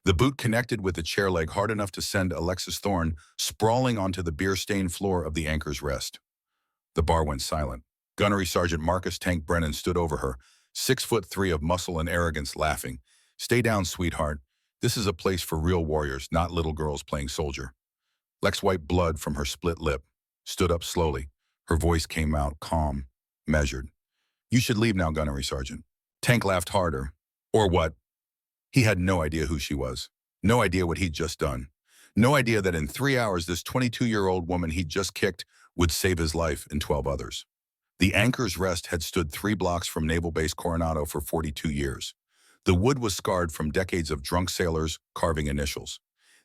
The boot connected with the chair leg hard enough to send Alexis Thorne sprawling onto the beer-stained floor of the Anchor's Rest. The bar went silent. Gunnery Sergeant Marcus Tank Brennan stood over her, 6'3" of muscle and arrogance, laughing. "Stay down, sweetheart. This is a place for real warriors, not little girls playing soldier." Lex wiped blood from her split lip, stood up slowly. Her voice came out calm, measured. "You should leave now, Gunnery Sergeant." Tank laughed harder. "Or what?" He had no idea who she was. No idea what he'd just done. No idea that in 3 hours this 22-year-old woman he'd just kicked would save his life and 12 others. The Anchor's Rest had stood 3 blocks from Naval Base Coronado for 42 years. The wood was scarred from decades of drunk sailors carving initials.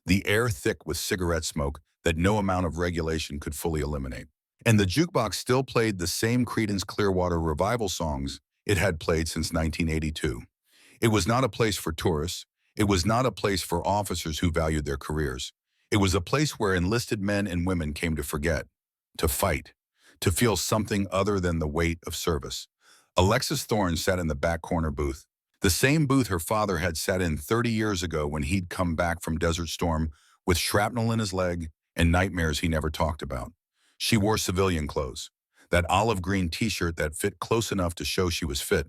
The air thick with cigarette smoke that no amount of regulation could fully eliminate. And the jukebox still played the same Creedence Clearwater Revival songs it had played since 1982. It was not a place for tourists. It was not a place for officers who valued their careers. It was a place where enlisted men and women came to forget, to fight, to feel something other than the weight of service. Alexis Thorne sat in the back corner booth, the same booth her father had sat in 30 years ago when he'd come back from Desert Storm with shrapnel in his leg and nightmares he never talked about. She wore civilian clothes, that olive green t-shirt that fit close enough to show she was fit,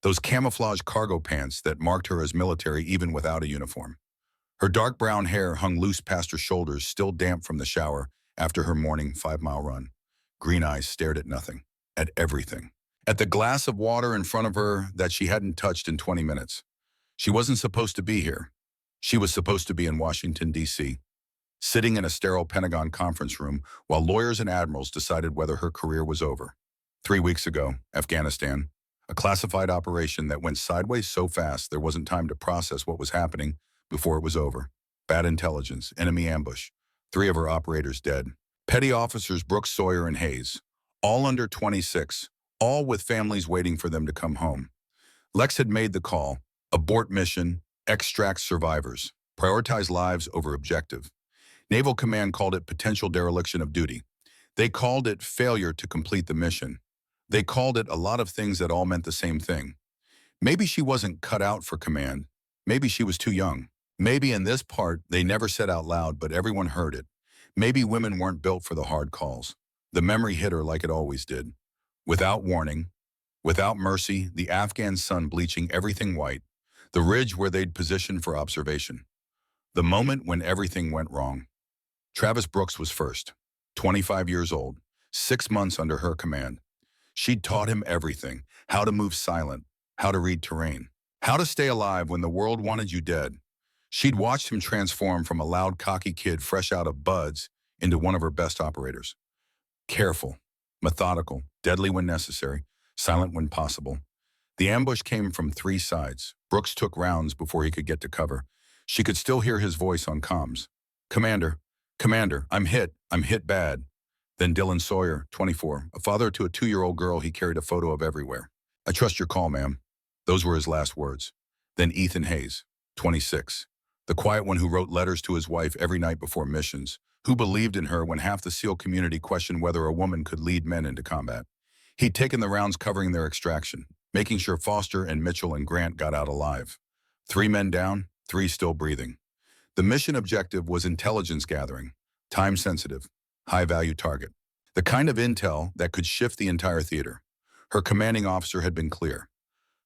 those camouflage cargo pants that marked her as military even without a uniform. Her dark brown hair hung loose past her shoulders, still damp from the shower after her morning 5-mile run. Green eyes stared at nothing, at everything. At the glass of water in front of her that she hadn't touched in 20 minutes. She wasn't supposed to be here. She was supposed to be in Washington, D.C., sitting in a sterile Pentagon conference room while lawyers and admirals decided whether her career was over. 3 weeks ago, Afghanistan, a classified operation that went sideways so fast there wasn't time to process what was happening before it was over. Bad intelligence, enemy ambush, 3 of her operators dead. Petty officers Brooks, Sawyer, and Hayes, all under 26, all with families waiting for them to come home. Lex had made the call: abort mission, extract survivors, prioritize lives over objective. Naval Command called it potential dereliction of duty. They called it failure to complete the mission. They called it a lot of things that all meant the same thing. Maybe she wasn't cut out for command. Maybe she was too young. Maybe in this part they never said out loud, but everyone heard it. Maybe women weren't built for the hard calls. The memory hit her like it always did. Without warning, without mercy, the Afghan sun bleaching everything white, the ridge where they'd positioned for observation. The moment when everything went wrong. Travis Brooks was first, 25 years old, 6 months under her command. She'd taught him everything: how to move silent, how to read terrain, how to stay alive when the world wanted you dead. She'd watched him transform from a loud, cocky kid fresh out of buds into one of her best operators. Careful, methodical, deadly when necessary, silent when possible. The ambush came from 3 sides. Brooks took rounds before he could get to cover. She could still hear his voice on comms. Commander, I'm hit bad." Then Dylan Sawyer, 24, a father to a 2-year-old girl he carried a photo of everywhere. "I trust your call, ma'am." Those were his last words. Then Ethan Hayes, 26, the quiet one who wrote letters to his wife every night before missions, who believed in her when half the SEAL community questioned whether a woman could lead men into combat. He'd taken the rounds covering their extraction, making sure Foster and Mitchell and Grant got out alive. 3 men down, 3 still breathing. The mission objective was intelligence gathering, time-sensitive, high-value target. The kind of intel that could shift the entire theater. Her commanding officer had been clear.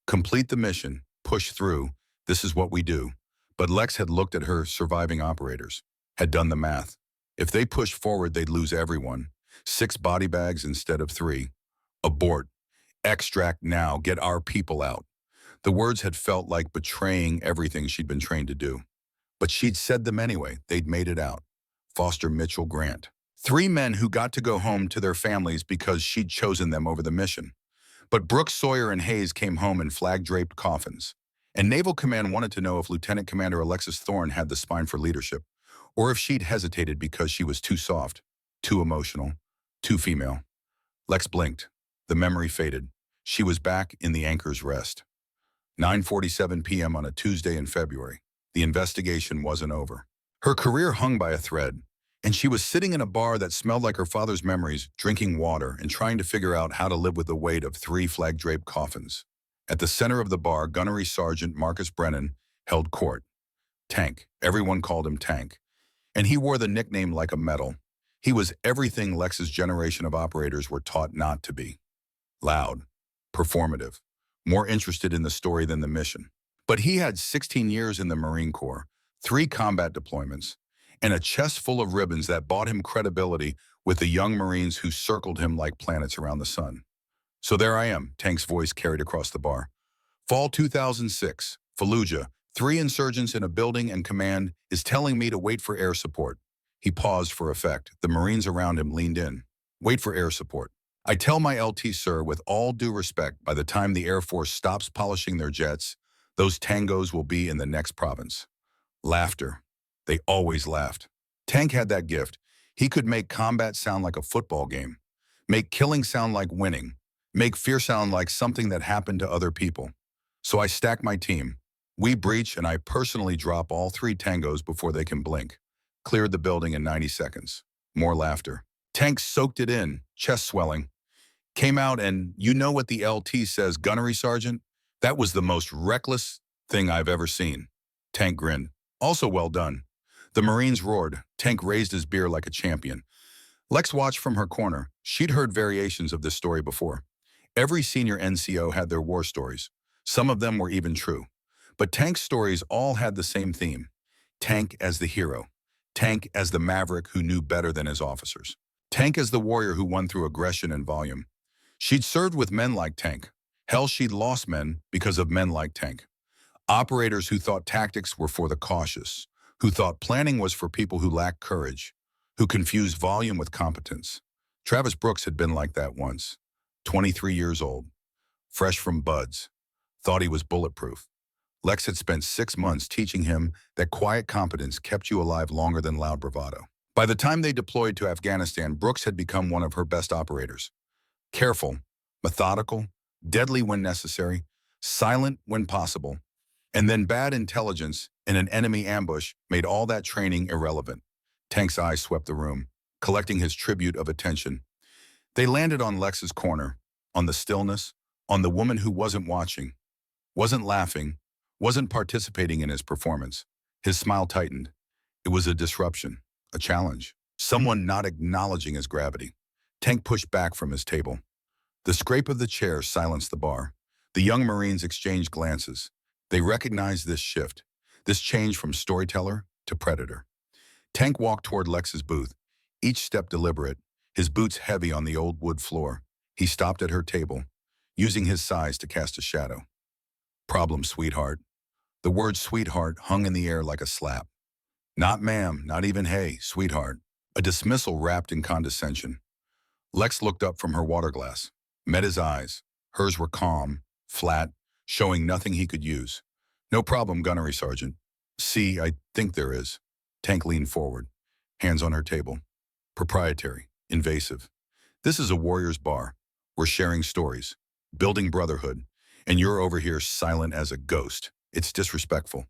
Complete the mission, push through, this is what we do. But Lex had looked at her surviving operators, had done the math. If they pushed forward, they'd lose everyone. 6 body bags instead of 3. Abort. Extract now. Get our people out. The words had felt like betraying everything she'd been trained to do. But she'd said them anyway. They'd made it out. Foster, Mitchell, Grant. 3 men who got to go home to their families because she'd chosen them over the mission. But Brooks, Sawyer, and Hayes came home in flag-draped coffins. And Naval Command wanted to know if Lieutenant Commander Alexis Thorne had the spine for leadership, or if she'd hesitated because she was too soft, too emotional, too female. Lex blinked. The memory faded. She was back in the Anchor's Rest. 9:47 p.m. on a Tuesday in February. The investigation wasn't over. Her career hung by a thread, and she was sitting in a bar that smelled like her father's memories, drinking water and trying to figure out how to live with the weight of 3 flag-draped coffins. At the center of the bar, Gunnery Sergeant Marcus Brennan held court. Tank. Everyone called him Tank. And he wore the nickname like a medal. He was everything Lex's generation of operators were taught not to be. Loud, performative, more interested in the story than the mission. But he had 16 years in the Marine Corps, 3 combat deployments, and a chest full of ribbons that bought him credibility with the young Marines who circled him like planets around the sun. So there I am, Tank's voice carried across the bar. Fall 2006, Fallujah, 3 insurgents in a building and command is telling me to wait for air support. He paused for effect. The Marines around him leaned in. Wait for air support. I tell my LT, sir, with all due respect, by the time the Air Force stops polishing their jets, those tangos will be in the next province. Laughter. They always laughed. Tank had that gift. He could make combat sound like a football game, make killing sound like winning, make fear sound like something that happened to other people. So I stack my team. We breach and I personally drop all 3 tangos before they can blink. Cleared the building in 90 seconds. More laughter. Tank soaked it in, chest swelling. Came out and, you know what the LT says, gunnery sergeant? That was the most reckless thing I've ever seen. Tank grinned. Also well done. The Marines roared. Tank raised his beer like a champion. Lex watched from her corner. She'd heard variations of this story before. Every senior NCO had their war stories. Some of them were even true. But Tank's stories all had the same theme. Tank as the hero. Tank as the maverick who knew better than his officers. Tank as the warrior who won through aggression and volume. She'd served with men like Tank. Hell, she'd lost men because of men like Tank. Operators who thought tactics were for the cautious, who thought planning was for people who lacked courage, who confused volume with competence. Travis Brooks had been like that once. 23 years old, fresh from buds, thought he was bulletproof. Lex had spent 6 months teaching him that quiet competence kept you alive longer than loud bravado. By the time they deployed to Afghanistan, Brooks had become one of her best operators. Careful, methodical, deadly when necessary, silent when possible, and then bad intelligence in an enemy ambush made all that training irrelevant. Tank's eyes swept the room, collecting his tribute of attention. They landed on Lex's corner, on the stillness, on the woman who wasn't watching, wasn't laughing, wasn't participating in his performance. His smile tightened. It was a disruption, a challenge, someone not acknowledging his gravity. Tank pushed back from his table. The scrape of the chair silenced the bar. The young Marines exchanged glances. They recognized this shift, this change from storyteller to predator. Tank walked toward Lex's booth, each step deliberate, his boots heavy on the old wood floor. He stopped at her table, using his size to cast a shadow. Problem, sweetheart. The word sweetheart hung in the air like a slap. Not ma'am, not even hey, sweetheart. A dismissal wrapped in condescension. Lex looked up from her water glass, met his eyes. Hers were calm, flat, showing nothing he could use. No problem, gunnery sergeant. See, I think there is. Tank leaned forward, hands on her table. Proprietary, invasive. This is a warrior's bar. We're sharing stories, building brotherhood, and you're over here silent as a ghost. It's disrespectful.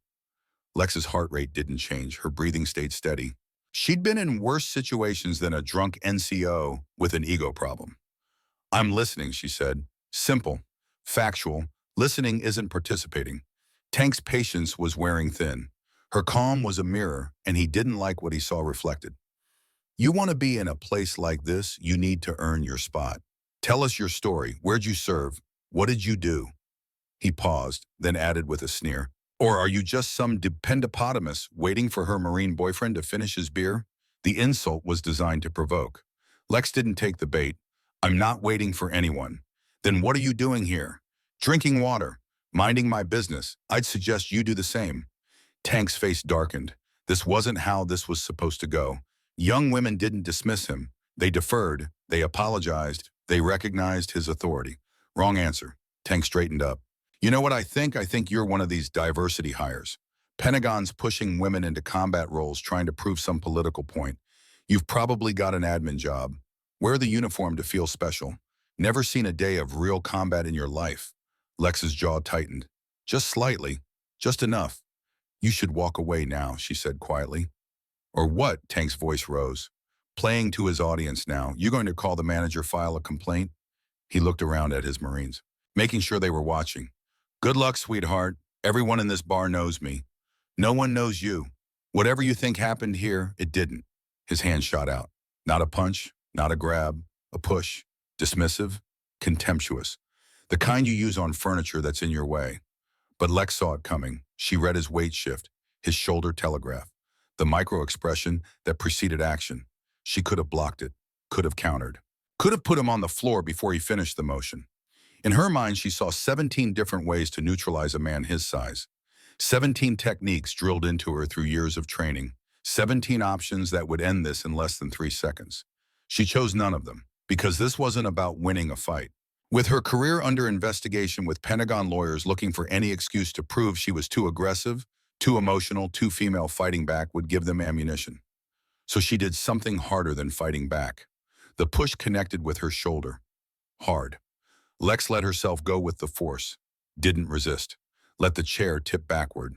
Lex's heart rate didn't change. Her breathing stayed steady. She'd been in worse situations than a drunk NCO with an ego problem. I'm listening, she said. Simple, factual. Listening isn't participating. Tank's patience was wearing thin. Her calm was a mirror, and he didn't like what he saw reflected. You want to be in a place like this, you need to earn your spot. Tell us your story. Where'd you serve? What did you do? He paused, then added with a sneer. Or are you just some dependopotamus waiting for her Marine boyfriend to finish his beer? The insult was designed to provoke. Lex didn't take the bait. I'm not waiting for anyone. Then what are you doing here? Drinking water, minding my business. I'd suggest you do the same. Tank's face darkened. This wasn't how this was supposed to go. Young women didn't dismiss him. They deferred. They apologized. They recognized his authority. Wrong answer. Tank straightened up. You know what I think? I think you're one of these diversity hires. Pentagon's pushing women into combat roles trying to prove some political point. You've probably got an admin job. Wear the uniform to feel special. Never seen a day of real combat in your life. Lex's jaw tightened. Just slightly. Just enough. You should walk away now, she said quietly. Or what? Tank's voice rose. Playing to his audience now. You going to call the manager, file a complaint? He looked around at his Marines, making sure they were watching. Good luck, sweetheart. Everyone in this bar knows me. No one knows you. Whatever you think happened here, it didn't. His hand shot out. Not a punch, not a grab, a push. Dismissive, contemptuous. The kind you use on furniture that's in your way. But Lex saw it coming. She read his weight shift, his shoulder telegraph, the micro-expression that preceded action. She could have blocked it, could have countered, could have put him on the floor before he finished the motion. In her mind, she saw 17 different ways to neutralize a man his size. 17 techniques drilled into her through years of training. 17 options that would end this in less than 3 seconds. She chose none of them, because this wasn't about winning a fight. With her career under investigation with Pentagon lawyers looking for any excuse to prove she was too aggressive, too emotional, too female, fighting back would give them ammunition. So she did something harder than fighting back. The push connected with her shoulder. Hard. Lex let herself go with the force. Didn't resist. Let the chair tip backward.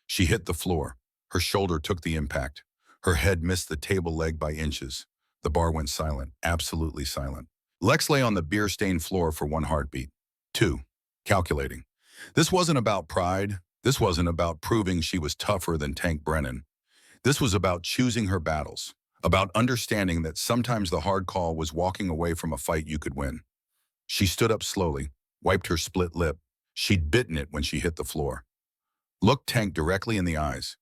She hit the floor. Her shoulder took the impact. Her head missed the table leg by inches. The bar went silent, absolutely silent. Lex lay on the beer-stained floor for 1 heartbeat. 2. Calculating. This wasn't about pride. This wasn't about proving she was tougher than Tank Brennan. This was about choosing her battles, about understanding that sometimes the hard call was walking away from a fight you could win. She stood up slowly, wiped her split lip. She'd bitten it when she hit the floor. Looked Tank directly in the eyes.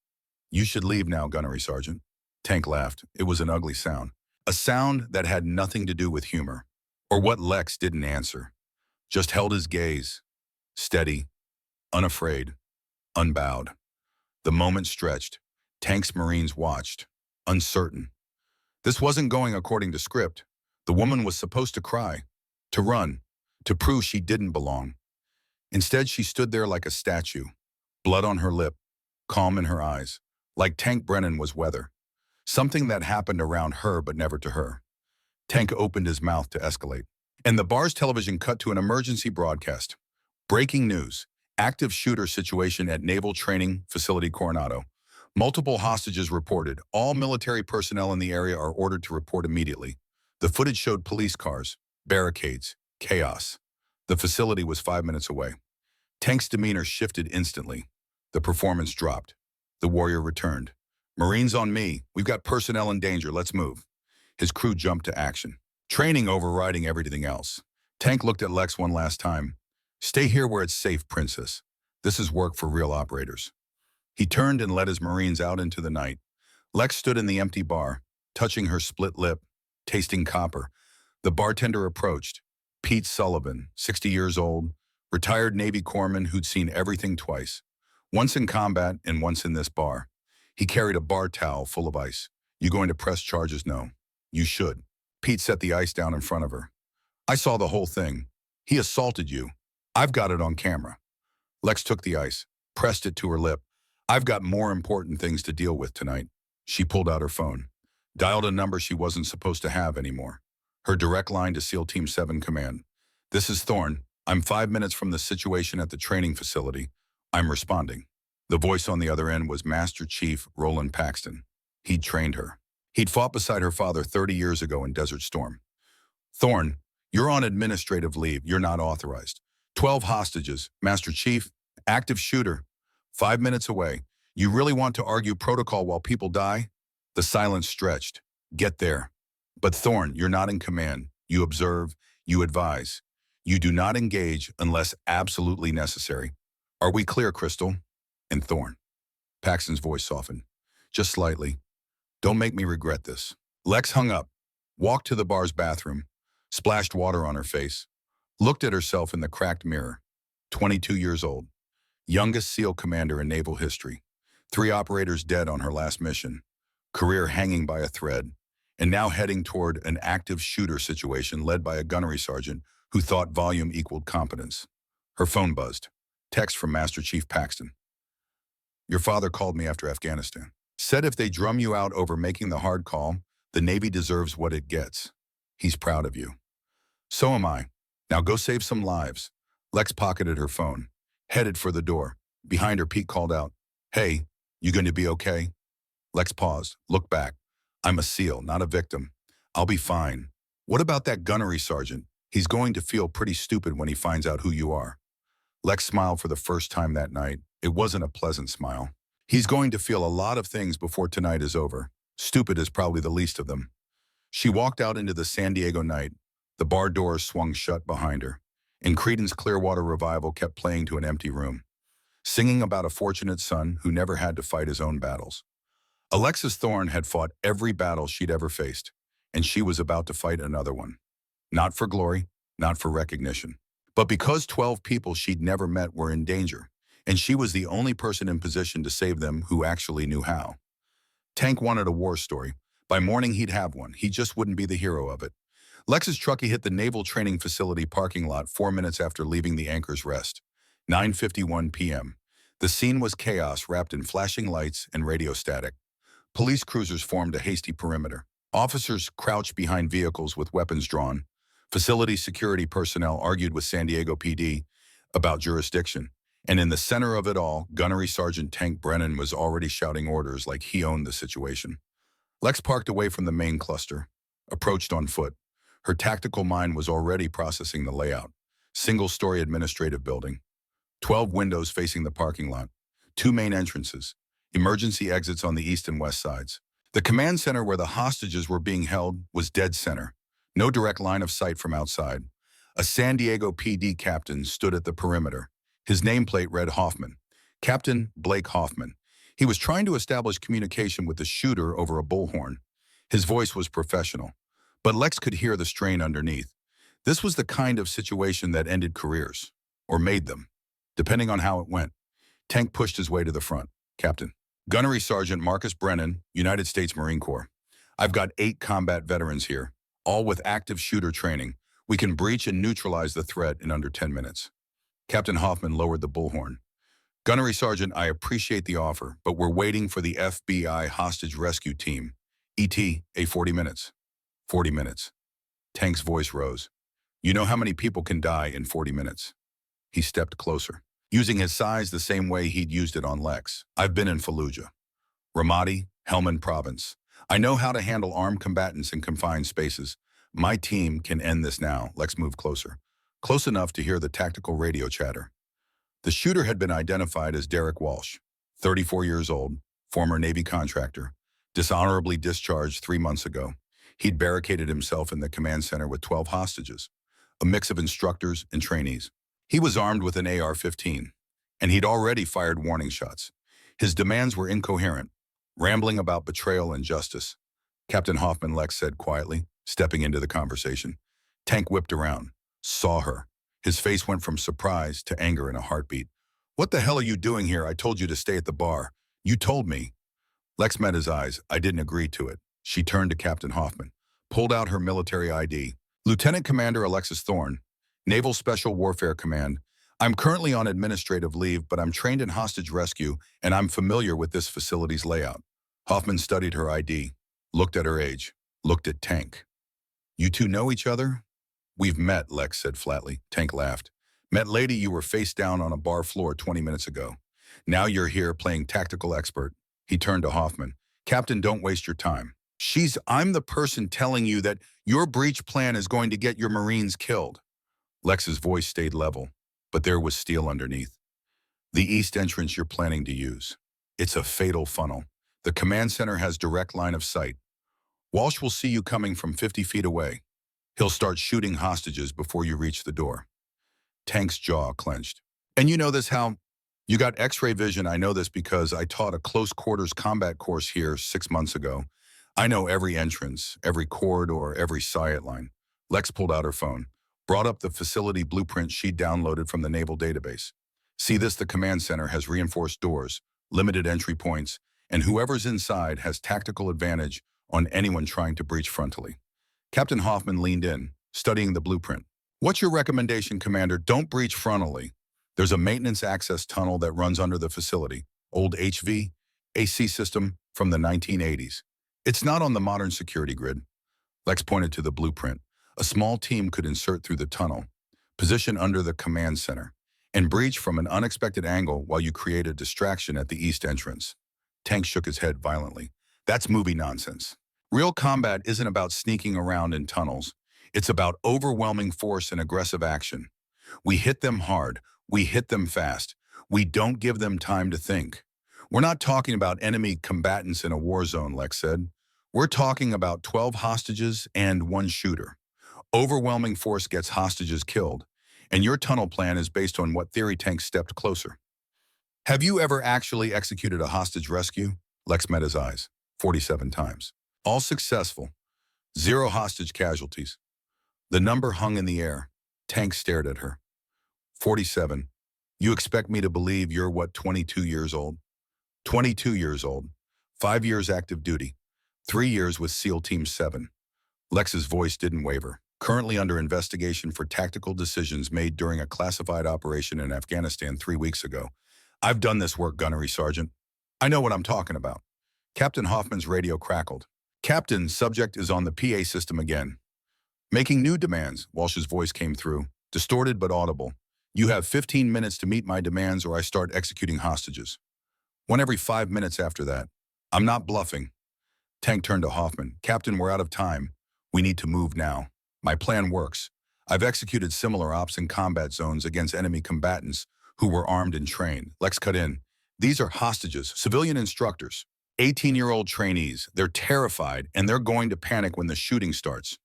"You should leave now, Gunnery Sergeant." Tank laughed. It was an ugly sound. A sound that had nothing to do with humor, or what Lex didn't answer. Just held his gaze, steady, unafraid, unbowed. The moment stretched. Tank's Marines watched, uncertain. This wasn't going according to script. The woman was supposed to cry, to run, to prove she didn't belong. Instead, she stood there like a statue, blood on her lip, calm in her eyes, like Tank Brennan was weather. Something that happened around her but never to her. Tank opened his mouth to escalate. And the bar's television cut to an emergency broadcast. Breaking news. Active shooter situation at Naval Training Facility Coronado. Multiple hostages reported. All military personnel in the area are ordered to report immediately. The footage showed police cars, barricades, chaos. The facility was 5 minutes away. Tank's demeanor shifted instantly. The performance dropped. The warrior returned. "Marines on me. We've got personnel in danger. Let's move." His crew jumped to action. Training overriding everything else. Tank looked at Lex one last time. "Stay here where it's safe, Princess. This is work for real operators." He turned and led his Marines out into the night. Lex stood in the empty bar, touching her split lip, tasting copper. The bartender approached. Pete Sullivan, 60 years old, retired Navy corpsman who'd seen everything twice. Once in combat and once in this bar. He carried a bar towel full of ice. "You going to press charges?" "No." "You should." Pete set the ice down in front of her. "I saw the whole thing. He assaulted you. I've got it on camera." Lex took the ice, pressed it to her lip. "I've got more important things to deal with tonight." She pulled out her phone, dialed a number she wasn't supposed to have anymore. Her direct line to SEAL Team 7 Command. "This is Thorne. I'm 5 minutes from the situation at the training facility. I'm responding." The voice on the other end was Master Chief Roland Paxton. He'd trained her. He'd fought beside her father 30 years ago in Desert Storm. "Thorne, you're on administrative leave. You're not authorized. 12 hostages. Master Chief, active shooter. 5 minutes away. You really want to argue protocol while people die?" The silence stretched. "Get there." "But Thorne, you're not in command. You observe. You advise. You do not engage unless absolutely necessary. Are we clear, Crystal?" And Thorne. Paxton's voice softened. "Just slightly. Don't make me regret this." Lex hung up, walked to the bar's bathroom, splashed water on her face, looked at herself in the cracked mirror. 22 years old. Youngest SEAL commander in naval history. 3 operators dead on her last mission. Career hanging by a thread. And now heading toward an active shooter situation led by a gunnery sergeant who thought volume equaled competence. Her phone buzzed. Text from Master Chief Paxton. "Your father called me after Afghanistan. Said if they drum you out over making the hard call, the Navy deserves what it gets. He's proud of you." "So am I. Now go save some lives." Lex pocketed her phone, headed for the door. Behind her, Pete called out, "Hey, you going to be okay?" Lex paused, looked back. "I'm a SEAL, not a victim. I'll be fine." "What about that gunnery sergeant? He's going to feel pretty stupid when he finds out who you are." Lex smiled for the first time that night. It wasn't a pleasant smile. He's going to feel a lot of things before tonight is over. Stupid is probably the least of them. She walked out into the San Diego night. The bar doors swung shut behind her, and Creedence Clearwater Revival kept playing to an empty room, singing about a fortunate son who never had to fight his own battles. Alexis Thorne had fought every battle she'd ever faced, and she was about to fight another one. Not for glory, not for recognition, but because 12 people she'd never met were in danger, and she was the only person in position to save them who actually knew how. Tank wanted a war story. By morning he'd have one. He just wouldn't be the hero of it. Lex's truckie hit the Naval Training Facility parking lot 4 minutes after leaving the Anchor's Rest. 9:51 p.m. The scene was chaos wrapped in flashing lights and radio static. Police cruisers formed a hasty perimeter. Officers crouched behind vehicles with weapons drawn. Facility security personnel argued with San Diego PD about jurisdiction. And in the center of it all, Gunnery Sergeant Tank Brennan was already shouting orders like he owned the situation. Lex parked away from the main cluster, approached on foot. Her tactical mind was already processing the layout. Single-story administrative building. 12 windows facing the parking lot. 2 main entrances. Emergency exits on the east and west sides. The command center where the hostages were being held was dead center. No direct line of sight from outside. A San Diego PD captain stood at the perimeter. His nameplate read Hoffman. Captain Blake Hoffman. He was trying to establish communication with the shooter over a bullhorn. His voice was professional, but Lex could hear the strain underneath. This was the kind of situation that ended careers, or made them, depending on how it went. Tank pushed his way to the front. Captain. Gunnery Sergeant Marcus Brennan, United States Marine Corps. I've got 8 combat veterans here, all with active shooter training. We can breach and neutralize the threat in under 10 minutes. Captain Hoffman lowered the bullhorn. Gunnery Sergeant, I appreciate the offer, but we're waiting for the FBI hostage rescue team. ETA, 40 minutes. 40 minutes. Tank's voice rose. You know how many people can die in 40 minutes? He stepped closer, using his size the same way he'd used it on Lex. I've been in Fallujah, Ramadi, Helmand Province. I know how to handle armed combatants in confined spaces. My team can end this now. Lex moved closer, close enough to hear the tactical radio chatter. The shooter had been identified as Derek Walsh, 34 years old, former Navy contractor, dishonorably discharged 3 months ago. He'd barricaded himself in the command center with 12 hostages, a mix of instructors and trainees. He was armed with an AR-15, and he'd already fired warning shots. His demands were incoherent, rambling about betrayal and justice. Captain Hoffman, Lex said quietly, stepping into the conversation. Tank whipped around, saw her. His face went from surprise to anger in a heartbeat. What the hell are you doing here? I told you to stay at the bar. You told me. Lex met his eyes. I didn't agree to it. She turned to Captain Hoffman, pulled out her military ID. Lieutenant Commander Alexis Thorne, Naval Special Warfare Command. I'm currently on administrative leave, but I'm trained in hostage rescue, and I'm familiar with this facility's layout. Hoffman studied her ID, looked at her age, looked at Tank. You two know each other? We've met, Lex said flatly. Tank laughed. Met lady you were face down on a bar floor 20 minutes ago. Now you're here playing tactical expert. He turned to Hoffman. Captain, don't waste your time. I'm the person telling you that your breach plan is going to get your Marines killed. Lex's voice stayed level, but there was steel underneath. The east entrance you're planning to use. It's a fatal funnel. The command center has direct line of sight. Walsh will see you coming from 50 feet away. He'll start shooting hostages before you reach the door. Tank's jaw clenched. And you know this how? You got X-ray vision. I know this because I taught a close quarters combat course here 6 months ago. I know every entrance, every corridor, every sight line. Lex pulled out her phone, brought up the facility blueprint she'd downloaded from the Naval database. See this, the command center has reinforced doors, limited entry points, and whoever's inside has tactical advantage on anyone trying to breach frontally. Captain Hoffman leaned in, studying the blueprint. What's your recommendation, Commander? Don't breach frontally. There's a maintenance access tunnel that runs under the facility, old HV, AC system from the 1980s. It's not on the modern security grid. Lex pointed to the blueprint. A small team could insert through the tunnel, position under the command center, and breach from an unexpected angle while you create a distraction at the east entrance. Tank shook his head violently. That's movie nonsense. Real combat isn't about sneaking around in tunnels. It's about overwhelming force and aggressive action. We hit them hard. We hit them fast. We don't give them time to think. We're not talking about enemy combatants in a war zone, Lex said. We're talking about 12 hostages and one shooter. Overwhelming force gets hostages killed, and your tunnel plan is based on what theory Tank stepped closer. Have you ever actually executed a hostage rescue? Lex met his eyes, 47 times. All successful. 0 hostage casualties. The number hung in the air. Tank stared at her. 47. You expect me to believe you're, what, 22 years old? 22 years old. 5 years active duty. 3 years with SEAL Team 7. Lex's voice didn't waver. Currently under investigation for tactical decisions made during a classified operation in Afghanistan 3 weeks ago. I've done this work, Gunnery Sergeant. I know what I'm talking about. Captain Hoffman's radio crackled. Captain, subject is on the PA system again. Making new demands, Walsh's voice came through, distorted but audible. You have 15 minutes to meet my demands or I start executing hostages. 1 every 5 minutes after that. I'm not bluffing. Tank turned to Hoffman. Captain, we're out of time. We need to move now. My plan works. I've executed similar ops in combat zones against enemy combatants who were armed and trained. Lex cut in. These are hostages, civilian instructors, 18-year-old trainees. They're terrified and they're going to panic when the shooting starts.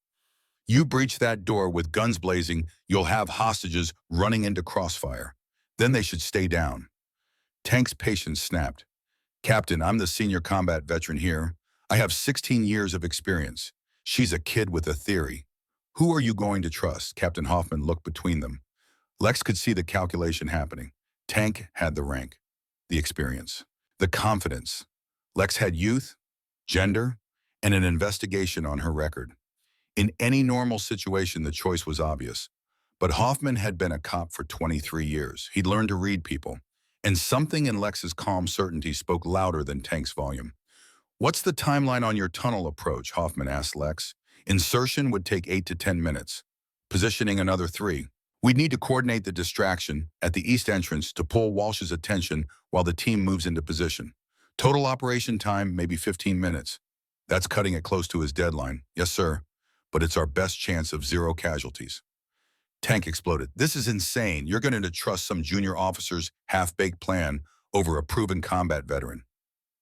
You breach that door with guns blazing, you'll have hostages running into crossfire. Then they should stay down. Tank's patience snapped. Captain, I'm the senior combat veteran here. I have 16 years of experience. She's a kid with a theory. Who are you going to trust? Captain Hoffman looked between them. Lex could see the calculation happening. Tank had the rank, the experience, the confidence. Lex had youth, gender, and an investigation on her record. In any normal situation, the choice was obvious. But Hoffman had been a cop for 23 years. He'd learned to read people. And something in Lex's calm certainty spoke louder than Tank's volume. What's the timeline on your tunnel approach? Hoffman asked Lex. Insertion would take 8 to 10 minutes. Positioning another 3. We'd need to coordinate the distraction at the east entrance to pull Walsh's attention while the team moves into position. Total operation time, maybe 15 minutes. That's cutting it close to his deadline. Yes, sir. But it's our best chance of 0 casualties. Tank exploded. This is insane. You're going to trust some junior officer's half-baked plan over a proven combat veteran.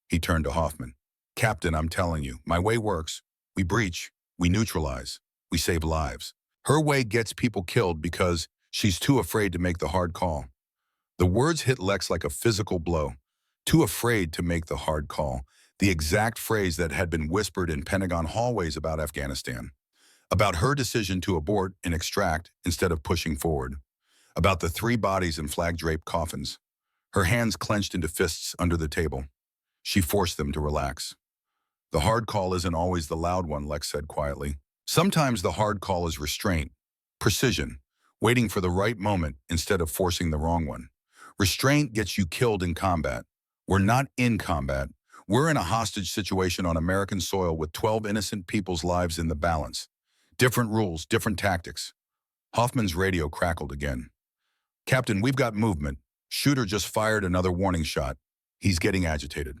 He turned to Hoffman. Captain, I'm telling you, my way works. We breach, we neutralize, we save lives. Her way gets people killed because she's too afraid to make the hard call. The words hit Lex like a physical blow. Too afraid to make the hard call. The exact phrase that had been whispered in Pentagon hallways about Afghanistan. About her decision to abort and extract instead of pushing forward. About the 3 bodies in flag-draped coffins. Her hands clenched into fists under the table. She forced them to relax. The hard call isn't always the loud one, Lex said quietly. Sometimes the hard call is restraint, precision, waiting for the right moment instead of forcing the wrong one. Restraint gets you killed in combat. We're not in combat. We're in a hostage situation on American soil with 12 innocent people's lives in the balance. Different rules, different tactics. Hoffman's radio crackled again. Captain, we've got movement. Shooter just fired another warning shot. He's getting agitated.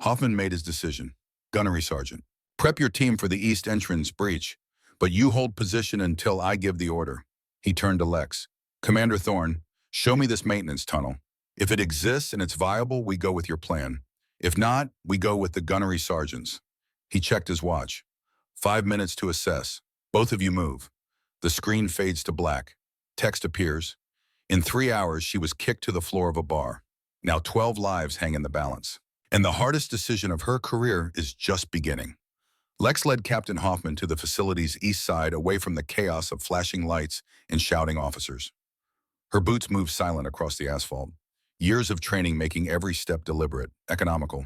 Hoffman made his decision. Gunnery Sergeant, prep your team for the east entrance breach, but you hold position until I give the order. He turned to Lex. Commander Thorne, show me this maintenance tunnel. If it exists and it's viable, we go with your plan. If not, we go with the gunnery sergeants. He checked his watch. 5 minutes to assess. Both of you move. The screen fades to black. Text appears. In 3 hours, she was kicked to the floor of a bar. Now 12 lives hang in the balance. And the hardest decision of her career is just beginning. Lex led Captain Hoffman to the facility's east side away from the chaos of flashing lights and shouting officers. Her boots moved silent across the asphalt. Years of training making every step deliberate, economical.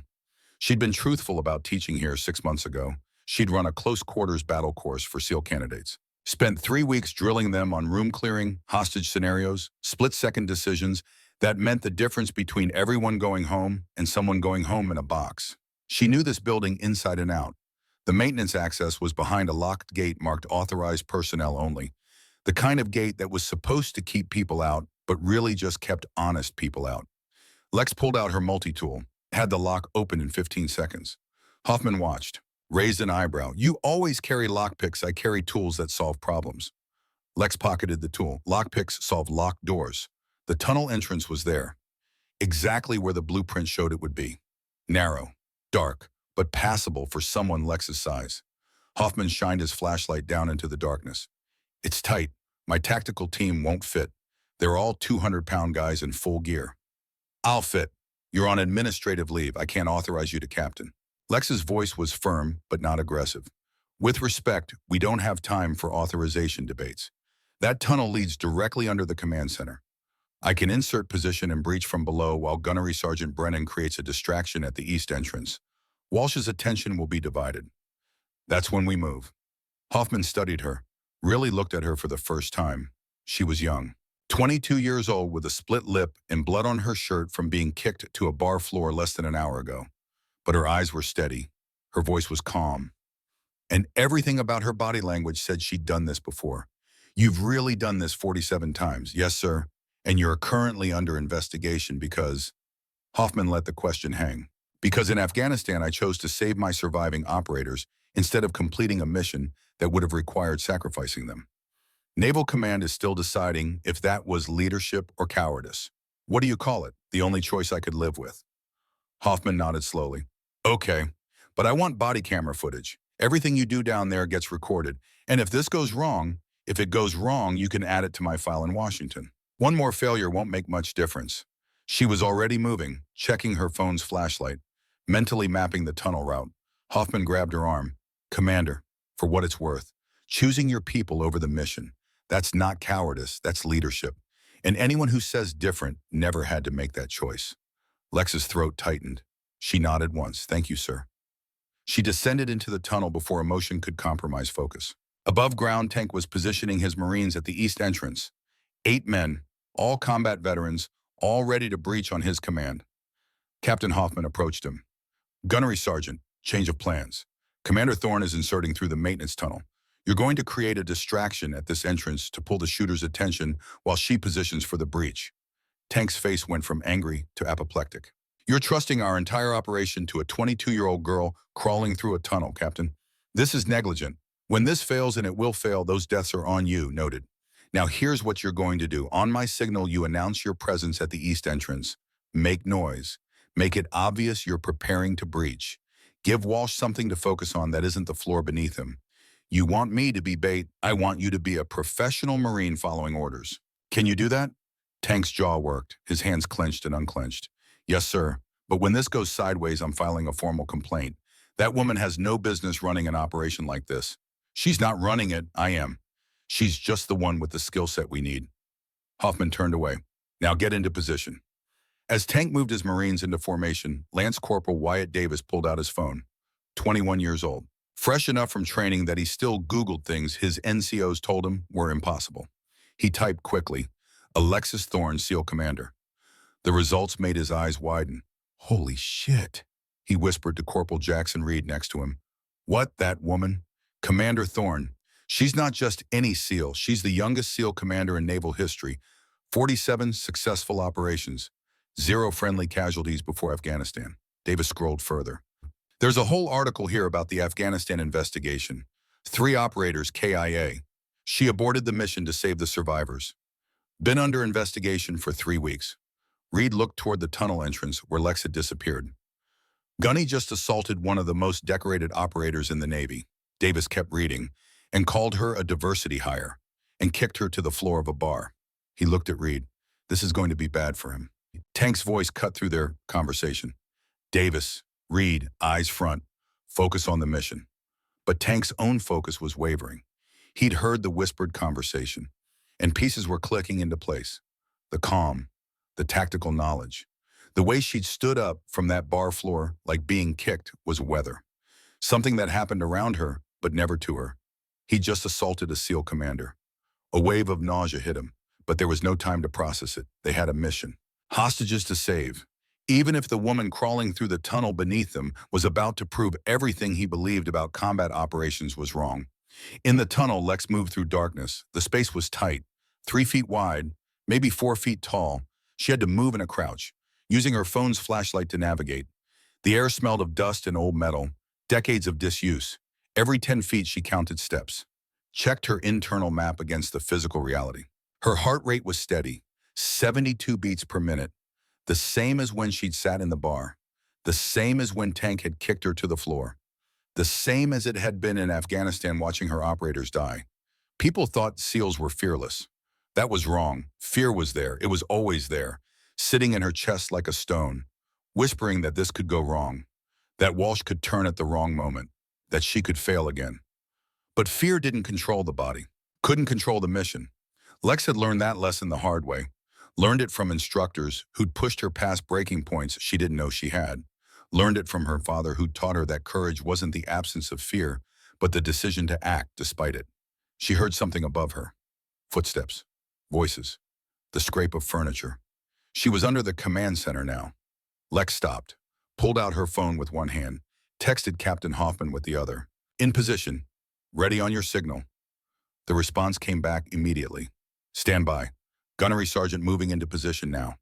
She'd been truthful about teaching here 6 months ago. She'd run a close-quarters battle course for SEAL candidates. Spent 3 weeks drilling them on room clearing, hostage scenarios, split-second decisions that meant the difference between everyone going home and someone going home in a box. She knew this building inside and out. The maintenance access was behind a locked gate marked authorized personnel only. The kind of gate that was supposed to keep people out, but really just kept honest people out. Lex pulled out her multi-tool, had the lock open in 15 seconds. Hoffman watched, raised an eyebrow. You always carry lockpicks. I carry tools that solve problems. Lex pocketed the tool. Lockpicks solve locked doors. The tunnel entrance was there. exactly where the blueprint showed it would be. Narrow, dark, but passable for someone Lex's size. Hoffman shined his flashlight down into the darkness. It's tight. My tactical team won't fit. They're all 200-pound guys in full gear. I'll fit. You're on administrative leave. I can't authorize you to captain. Lex's voice was firm, but not aggressive. With respect, we don't have time for authorization debates. That tunnel leads directly under the command center. I can insert position and breach from below while Gunnery Sergeant Brennan creates a distraction at the east entrance. Walsh's attention will be divided. That's when we move. Hoffman studied her, really looked at her for the first time. She was young. 22 years old with a split lip and blood on her shirt from being kicked to a bar floor less than an hour ago. But her eyes were steady. Her voice was calm. And everything about her body language said she'd done this before. You've really done this 47 times. Yes, sir. And you're currently under investigation because... Hoffman let the question hang. Because in Afghanistan, I chose to save my surviving operators instead of completing a mission that would have required sacrificing them. Naval Command is still deciding if that was leadership or cowardice. What do you call it? The only choice I could live with. Hoffman nodded slowly. Okay, but I want body camera footage. Everything you do down there gets recorded. And if this goes wrong, if it goes wrong, you can add it to my file in Washington. One more failure won't make much difference. She was already moving, checking her phone's flashlight, mentally mapping the tunnel route. Hoffman grabbed her arm. Commander, for what it's worth, choosing your people over the mission. That's not cowardice, that's leadership. And anyone who says different never had to make that choice. Lex's throat tightened. She nodded once. Thank you, sir. She descended into the tunnel before emotion could compromise focus. Above ground, Tank was positioning his Marines at the east entrance. 8 men, all combat veterans, all ready to breach on his command. Captain Hoffman approached him. Gunnery Sergeant, change of plans. Commander Thorne is inserting through the maintenance tunnel. You're going to create a distraction at this entrance to pull the shooter's attention while she positions for the breach. Tank's face went from angry to apoplectic. You're trusting our entire operation to a 22-year-old girl crawling through a tunnel, Captain. This is negligent. When this fails, and it will fail, those deaths are on you, noted. Now here's what you're going to do. On my signal, you announce your presence at the east entrance. Make noise. Make it obvious you're preparing to breach. Give Walsh something to focus on that isn't the floor beneath him. You want me to be bait. I want you to be a professional Marine following orders. Can you do that? Tank's jaw worked, his hands clenched and unclenched. Yes, sir. But when this goes sideways, I'm filing a formal complaint. That woman has no business running an operation like this. She's not running it, I am. She's just the one with the skill set we need. Hoffman turned away. Now get into position. As Tank moved his Marines into formation, Lance Corporal Wyatt Davis pulled out his phone. 21 years old. Fresh enough from training that he still Googled things his NCOs told him were impossible. He typed quickly, Alexis Thorne, SEAL Commander. The results made his eyes widen. Holy shit, he whispered to Corporal Jackson Reed next to him. What, that woman? Commander Thorne. She's not just any SEAL. She's the youngest SEAL commander in naval history. 47 successful operations. 0 friendly casualties before Afghanistan. Davis scrolled further. There's a whole article here about the Afghanistan investigation. 3 operators KIA. She aborted the mission to save the survivors. Been under investigation for 3 weeks. Reed looked toward the tunnel entrance where Lex had disappeared. Gunny just assaulted one of the most decorated operators in the Navy. Davis kept reading, and called her a diversity hire, and kicked her to the floor of a bar. He looked at Reed. This is going to be bad for him. Tank's voice cut through their conversation. Davis, Reed, eyes front, focus on the mission. But Tank's own focus was wavering. He'd heard the whispered conversation, and pieces were clicking into place. The calm, the tactical knowledge. The way she'd stood up from that bar floor like being kicked was weather. Something that happened around her, but never to her. He'd just assaulted a SEAL commander. A wave of nausea hit him, but there was no time to process it. They had a mission. Hostages to save. Even if the woman crawling through the tunnel beneath them was about to prove everything he believed about combat operations was wrong. In the tunnel, Lex moved through darkness. The space was tight, 3 feet wide, maybe 4 feet tall. She had to move in a crouch, using her phone's flashlight to navigate. The air smelled of dust and old metal, decades of disuse. Every 10 feet she counted steps, checked her internal map against the physical reality. Her heart rate was steady, 72 beats per minute. The same as when she'd sat in the bar. The same as when Tank had kicked her to the floor. The same as it had been in Afghanistan watching her operators die. People thought SEALs were fearless. That was wrong. Fear was there. It was always there, sitting in her chest like a stone, whispering that this could go wrong, that Walsh could turn at the wrong moment, that she could fail again. But fear didn't control the body, couldn't control the mission. Lex had learned that lesson the hard way, learned it from instructors who'd pushed her past breaking points she didn't know she had, learned it from her father who taught her that courage wasn't the absence of fear, but the decision to act despite it. She heard something above her. Footsteps, voices, the scrape of furniture. She was under the command center now. Lex stopped, pulled out her phone with one hand, texted Captain Hoffman with the other. In position. Ready on your signal. The response came back immediately. Stand by. Gunnery sergeant moving into position now.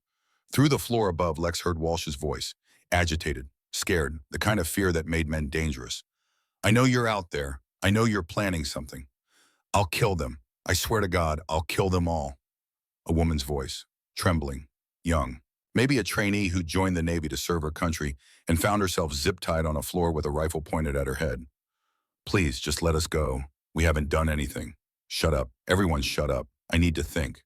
Through the floor above, Lex heard Walsh's voice, agitated, scared, the kind of fear that made men dangerous. I know you're out there. I know you're planning something. I'll kill them. I swear to God, I'll kill them all. A woman's voice, trembling, young. Maybe a trainee who joined the Navy to serve her country and found herself zip-tied on a floor with a rifle pointed at her head. Please, just let us go. We haven't done anything. Shut up. Everyone shut up. I need to think.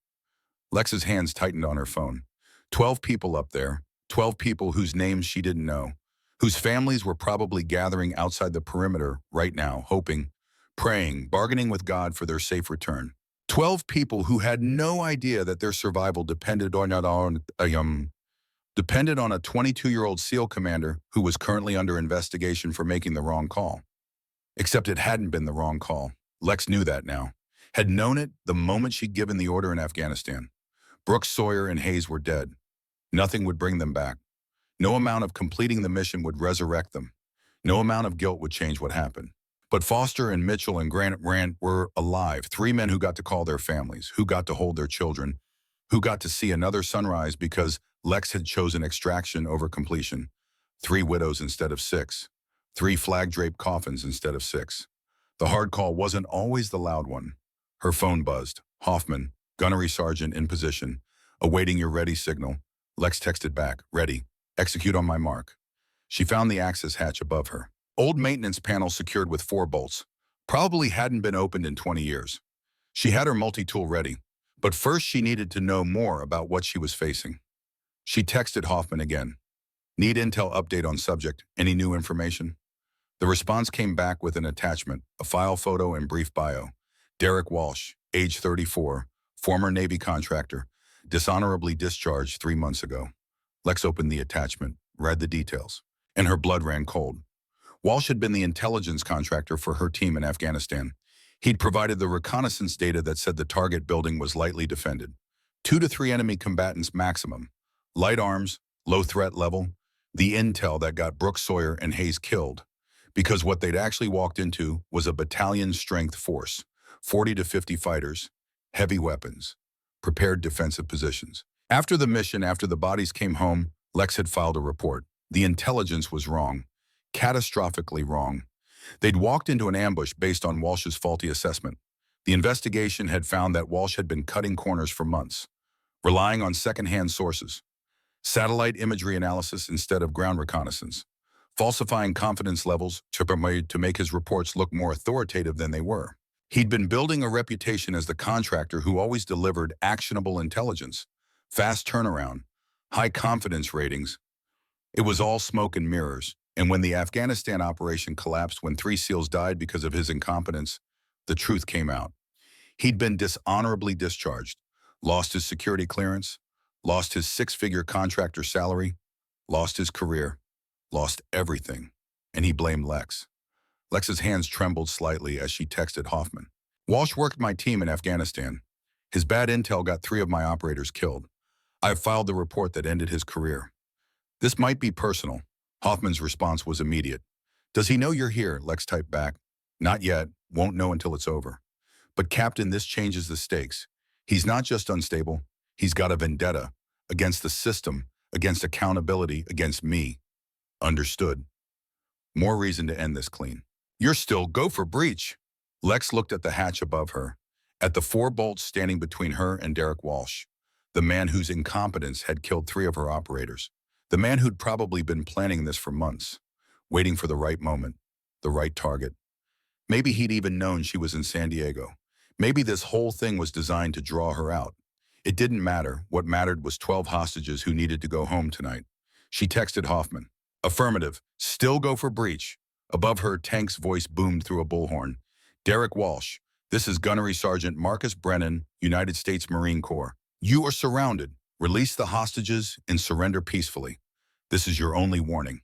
Lex's hands tightened on her phone. 12 people up there. 12 people whose names she didn't know, whose families were probably gathering outside the perimeter right now, hoping, praying, bargaining with God for their safe return. 12 people who had no idea that their survival depended on a 22-year-old SEAL commander who was currently under investigation for making the wrong call. Except it hadn't been the wrong call. Lex knew that now. Had known it the moment she'd given the order in Afghanistan. Brooks, Sawyer, and Hayes were dead. Nothing would bring them back. No amount of completing the mission would resurrect them. No amount of guilt would change what happened. But Foster and Mitchell and Grant Rand were alive. 3 men who got to call their families, who got to hold their children, who got to see another sunrise because Lex had chosen extraction over completion. 3 widows instead of 6. 3 flag-draped coffins instead of 6. The hard call wasn't always the loud one. Her phone buzzed. Hoffman, gunnery sergeant in position, awaiting your ready signal. Lex texted back, ready. Execute on my mark. She found the access hatch above her. Old maintenance panel secured with 4 bolts. Probably hadn't been opened in 20 years. She had her multi-tool ready, but first she needed to know more about what she was facing. She texted Hoffman again. Need intel update on subject. Any new information? The response came back with an attachment, a file photo and brief bio. Derek Walsh, age 34, former Navy contractor, dishonorably discharged 3 months ago. Lex opened the attachment, read the details, and her blood ran cold. Walsh had been the intelligence contractor for her team in Afghanistan. He'd provided the reconnaissance data that said the target building was lightly defended. 2 to 3 enemy combatants maximum. Light arms, low threat level. The intel that got Brooks, Sawyer, and Hayes killed. Because what they'd actually walked into was a battalion-strength force, 40 to 50 fighters, heavy weapons, prepared defensive positions. After the mission, after the bodies came home, Lex had filed a report. The intelligence was wrong, catastrophically wrong. They'd walked into an ambush based on Walsh's faulty assessment. The investigation had found that Walsh had been cutting corners for months, relying on second-hand sources, satellite imagery analysis instead of ground reconnaissance, falsifying confidence levels to make his reports look more authoritative than they were. He'd been building a reputation as the contractor who always delivered actionable intelligence, fast turnaround, high confidence ratings. It was all smoke and mirrors, and when the Afghanistan operation collapsed, when 3 SEALs died because of his incompetence, the truth came out. He'd been dishonorably discharged, lost his security clearance, lost his 6-figure contractor salary, lost his career, lost everything, and he blamed Lex. Lex's hands trembled slightly as she texted Hoffman. Walsh worked my team in Afghanistan. His bad intel got 3 of my operators killed. I've filed the report that ended his career. This might be personal. Hoffman's response was immediate. Does he know you're here? Lex typed back. Not yet. Won't know until it's over. But Captain, this changes the stakes. He's not just unstable. He's got a vendetta against the system, against accountability, against me. Understood. More reason to end this clean. You're still go for breach. Lex looked at the hatch above her, at the 4 bolts standing between her and Derek Walsh. The man whose incompetence had killed 3 of her operators. The man who'd probably been planning this for months, waiting for the right moment, the right target. Maybe he'd even known she was in San Diego. Maybe this whole thing was designed to draw her out. It didn't matter. What mattered was 12 hostages who needed to go home tonight. She texted Hoffman. Affirmative. Still go for breach. Above her, Tank's voice boomed through a bullhorn. Derek Walsh, this is Gunnery Sergeant Marcus Brennan, United States Marine Corps. You are surrounded. Release the hostages and surrender peacefully. This is your only warning.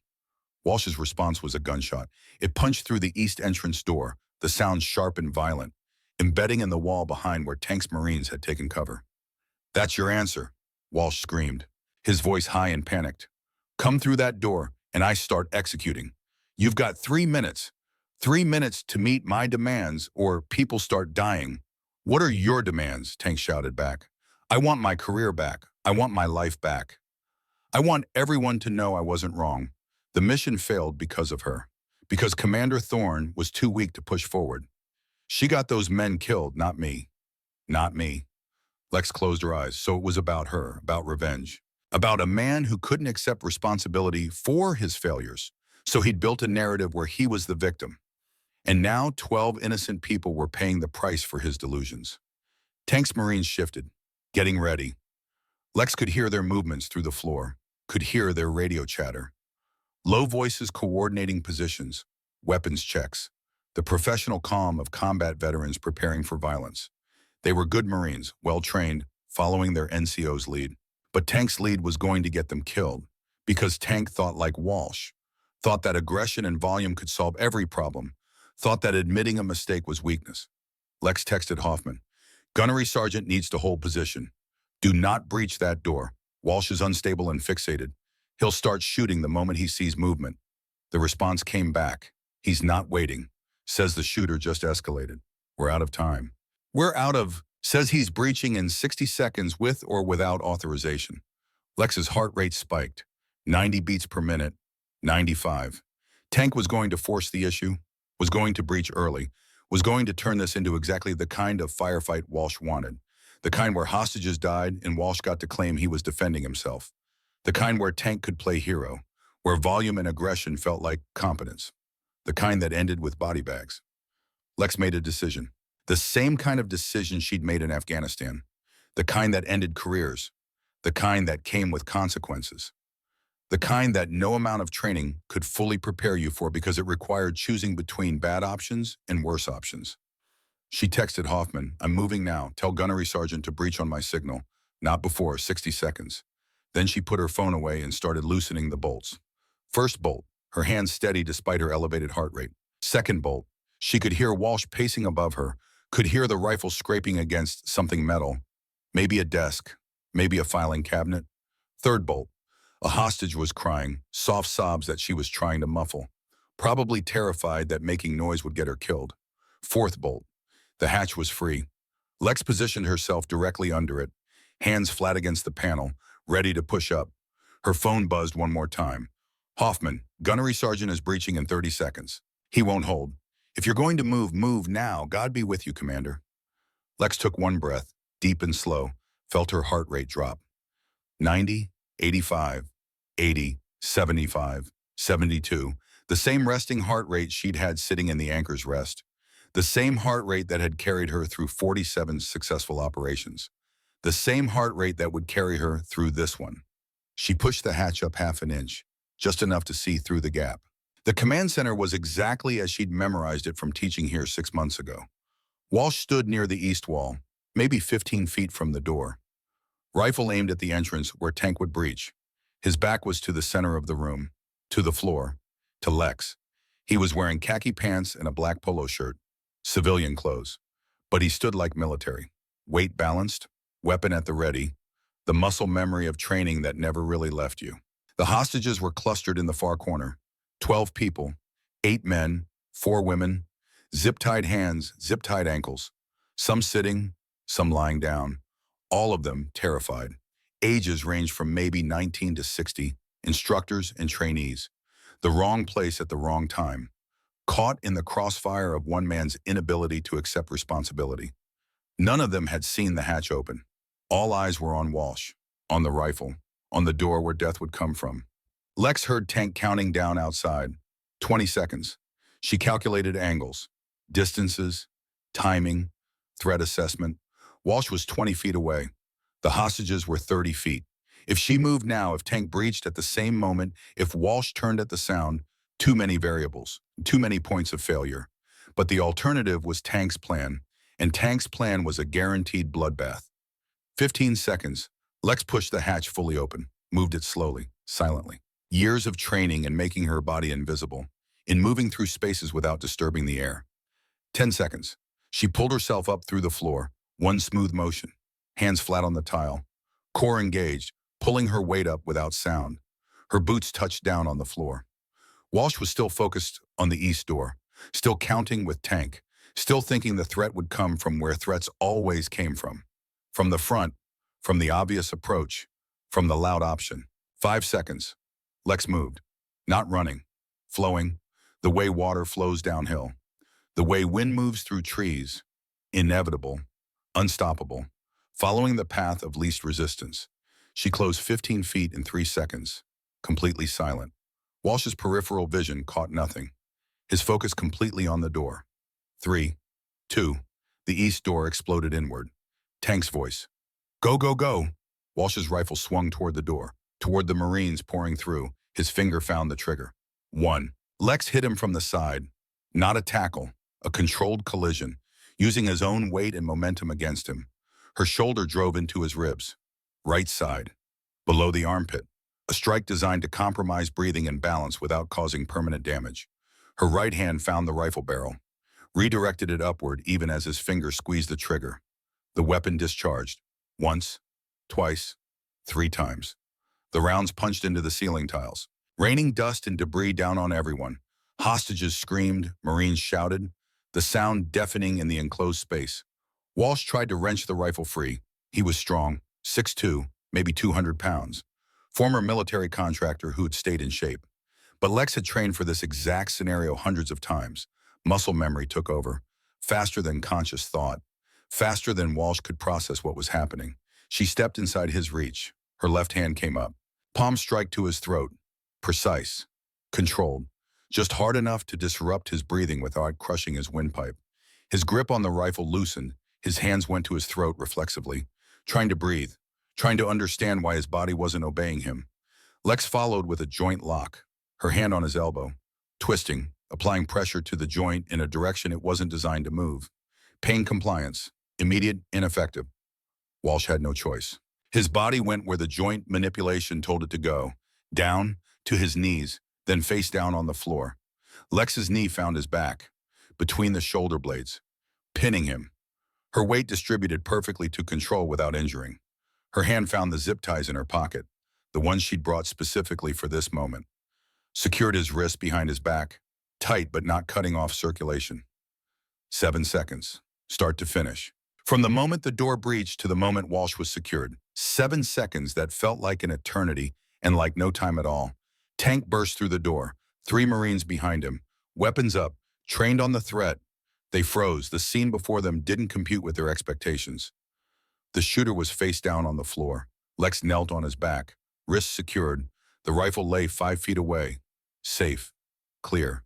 Walsh's response was a gunshot. It punched through the east entrance door, the sound sharp and violent, embedding in the wall behind where Tank's Marines had taken cover. That's your answer, Walsh screamed, his voice high and panicked. Come through that door, and I start executing. You've got 3 minutes. 3 minutes to meet my demands, or people start dying. What are your demands? Tank shouted back. I want my career back. I want my life back. I want everyone to know I wasn't wrong. The mission failed because of her. Because Commander Thorne was too weak to push forward. She got those men killed, not me. Not me. Lex closed her eyes, so it was about her, about revenge. About a man who couldn't accept responsibility for his failures. So he'd built a narrative where he was the victim. And now 12 innocent people were paying the price for his delusions. Tank's Marines shifted, getting ready. Lex could hear their movements through the floor, could hear their radio chatter. Low voices coordinating positions, weapons checks, the professional calm of combat veterans preparing for violence. They were good Marines, well-trained, following their NCO's lead. But Tank's lead was going to get them killed, because Tank thought like Walsh, thought that aggression and volume could solve every problem, thought that admitting a mistake was weakness. Lex texted Hoffman. Gunnery Sergeant needs to hold position. Do not breach that door. Walsh is unstable and fixated. He'll start shooting the moment he sees movement. The response came back. He's not waiting. Says the shooter just escalated. We're out of time. Says he's breaching in 60 seconds with or without authorization. Lex's heart rate spiked. 90 beats per minute. 95. Tank was going to force the issue, was going to breach early, was going to turn this into exactly the kind of firefight Walsh wanted. The kind where hostages died and Walsh got to claim he was defending himself. The kind where Tank could play hero, where volume and aggression felt like competence. The kind that ended with body bags. Lex made a decision. The same kind of decision she'd made in Afghanistan. The kind that ended careers. The kind that came with consequences. The kind that no amount of training could fully prepare you for because it required choosing between bad options and worse options. She texted Hoffman, I'm moving now. Tell Gunnery Sergeant to breach on my signal. Not before 60 seconds. Then she put her phone away and started loosening the bolts. First bolt, her hands steady despite her elevated heart rate. Second bolt, she could hear Walsh pacing above her, could hear the rifle scraping against something metal. Maybe a desk, maybe a filing cabinet. Third bolt, a hostage was crying, soft sobs that she was trying to muffle, probably terrified that making noise would get her killed. Fourth bolt, the hatch was free. Lex positioned herself directly under it, hands flat against the panel, ready to push up. Her phone buzzed one more time. Hoffman, Gunnery Sergeant is breaching in 30 seconds. He won't hold. If you're going to move now. God be with you, Commander. Lex took one breath, deep and slow, felt her heart rate drop. 90, 85, 80, 75, 72. The same resting heart rate she'd had sitting in the Anchor's Rest. The same heart rate that had carried her through 47 successful operations. The same heart rate that would carry her through this one. She pushed the hatch up half an inch, just enough to see through the gap. The command center was exactly as she'd memorized it from teaching here 6 months ago. Walsh stood near the east wall, maybe 15 feet from the door. Rifle aimed at the entrance where Tank would breach. His back was to the center of the room, to the floor, to Lex. He was wearing khaki pants and a black polo shirt, civilian clothes. But he stood like military, weight balanced, weapon at the ready, the muscle memory of training that never really left you. The hostages were clustered in the far corner. 12 people, 8 men, 4 women, zip-tied hands, zip-tied ankles, some sitting, some lying down, all of them terrified. Ages ranged from maybe 19 to 60, instructors and trainees. The wrong place at the wrong time, caught in the crossfire of one man's inability to accept responsibility. None of them had seen the hatch open. All eyes were on Walsh, on the rifle, on the door where death would come from. Lex heard Tank counting down outside. 20 seconds. She calculated angles, distances, timing, threat assessment. Walsh was 20 feet away. The hostages were 30 feet. If she moved now, if Tank breached at the same moment, if Walsh turned at the sound, too many variables, too many points of failure. But the alternative was Tank's plan, and Tank's plan was a guaranteed bloodbath. 15 seconds. Lex pushed the hatch fully open, moved it slowly, silently. Years of training in making her body invisible, in moving through spaces without disturbing the air. 10 seconds. She pulled herself up through the floor, one smooth motion, hands flat on the tile, core engaged, pulling her weight up without sound. Her boots touched down on the floor. Walsh was still focused on the east door, still counting with Tank, still thinking the threat would come from where threats always came from the front, from the obvious approach, from the loud option. 5 seconds. Lex moved, not running, flowing, the way water flows downhill, the way wind moves through trees, inevitable, unstoppable, following the path of least resistance. She closed 15 feet in 3 seconds, completely silent. Walsh's peripheral vision caught nothing, his focus completely on the door. 3, 2, the east door exploded inward. Tank's voice. Go, go, go. Walsh's rifle swung toward the door, toward the Marines pouring through. His finger found the trigger. 1. Lex hit him from the side. Not a tackle, a controlled collision, using his own weight and momentum against him. Her shoulder drove into his ribs. Right side. Below the armpit. A strike designed to compromise breathing and balance without causing permanent damage. Her right hand found the rifle barrel, redirected it upward even as his finger squeezed the trigger. The weapon discharged. Once, twice, 3 times. The rounds punched into the ceiling tiles, raining dust and debris down on everyone. Hostages screamed, Marines shouted, the sound deafening in the enclosed space. Walsh tried to wrench the rifle free. He was strong, 6'2", maybe 200 pounds. Former military contractor who'd stayed in shape. But Lex had trained for this exact scenario hundreds of times. Muscle memory took over, faster than conscious thought, faster than Walsh could process what was happening. She stepped inside his reach. Her left hand came up. Palm strike to his throat. Precise. Controlled. Just hard enough to disrupt his breathing without crushing his windpipe. His grip on the rifle loosened. His hands went to his throat reflexively, trying to breathe, trying to understand why his body wasn't obeying him. Lex followed with a joint lock, her hand on his elbow, twisting, applying pressure to the joint in a direction it wasn't designed to move. Pain compliance. Immediate, ineffective. Walsh had no choice. His body went where the joint manipulation told it to go, down to his knees, then face down on the floor. Lex's knee found his back, between the shoulder blades, pinning him. Her weight distributed perfectly to control without injuring. Her hand found the zip ties in her pocket, the ones she'd brought specifically for this moment. Secured his wrist behind his back, tight but not cutting off circulation. 7 seconds, start to finish. From the moment the door breached to the moment Walsh was secured, 7 seconds that felt like an eternity and like no time at all. Tank burst through the door, 3 Marines behind him, weapons up, trained on the threat. They froze. The scene before them didn't compute with their expectations. The shooter was face down on the floor. Lex knelt on his back, wrists secured. The rifle lay 5 feet away. Safe. Clear.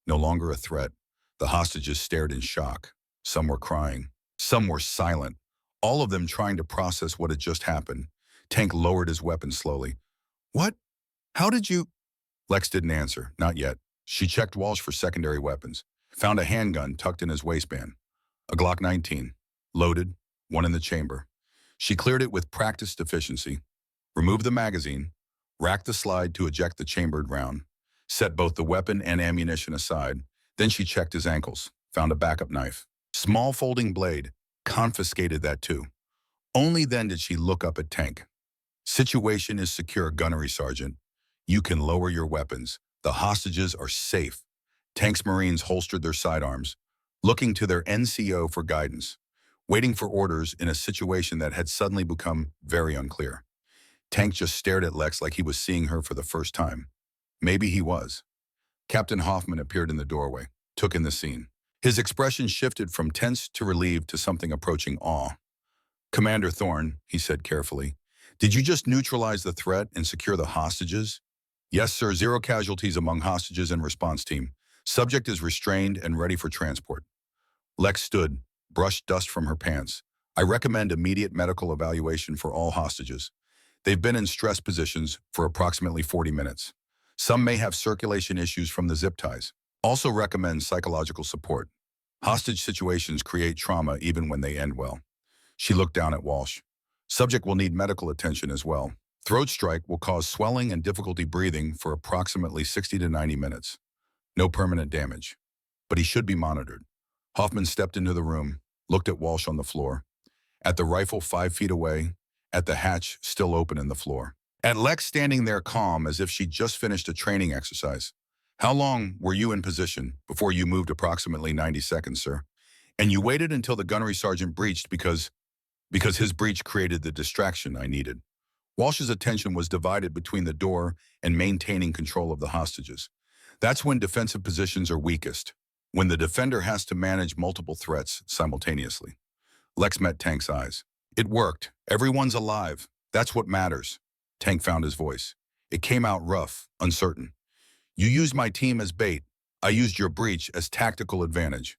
No longer a threat. The hostages stared in shock. Some were crying. Some were silent, all of them trying to process what had just happened. Tank lowered his weapon slowly. What? How did you? Lex didn't answer, not yet. She checked Walsh for secondary weapons, found a handgun tucked in his waistband. A Glock 19, loaded, one in the chamber. She cleared it with practiced efficiency, removed the magazine, racked the slide to eject the chambered round, set both the weapon and ammunition aside. Then she checked his ankles, found a backup knife. Small folding blade, confiscated that too. Only then did she look up at Tank. Situation is secure, Gunnery Sergeant. You can lower your weapons. The hostages are safe. Tank's Marines holstered their sidearms, looking to their NCO for guidance, waiting for orders in a situation that had suddenly become very unclear. Tank just stared at Lex like he was seeing her for the first time. Maybe he was. Captain Hoffman appeared in the doorway, took in the scene. His expression shifted from tense to relieved to something approaching awe. Commander Thorne, he said carefully, did you just neutralize the threat and secure the hostages? Yes, sir. 0 casualties among hostages and response team. Subject is restrained and ready for transport. Lex stood, brushed dust from her pants. I recommend immediate medical evaluation for all hostages. They've been in stress positions for approximately 40 minutes. Some may have circulation issues from the zip ties. Also recommend psychological support. Hostage situations create trauma even when they end well. She looked down at Walsh. Subject will need medical attention as well. Throat strike will cause swelling and difficulty breathing for approximately 60 to 90 minutes. No permanent damage, but he should be monitored. Hoffman stepped into the room, looked at Walsh on the floor, at the rifle 5 feet away, at the hatch still open in the floor, at Lex standing there calm as if she'd just finished a training exercise. How long were you in position before you moved? Approximately 90 seconds, sir. And you waited until the gunnery sergeant breached because his breach created the distraction I needed. Walsh's attention was divided between the door and maintaining control of the hostages. That's when defensive positions are weakest, when the defender has to manage multiple threats simultaneously. Lex met Tank's eyes. It worked. Everyone's alive. That's what matters. Tank found his voice. It came out rough, uncertain. You used my team as bait. I used your breach as tactical advantage.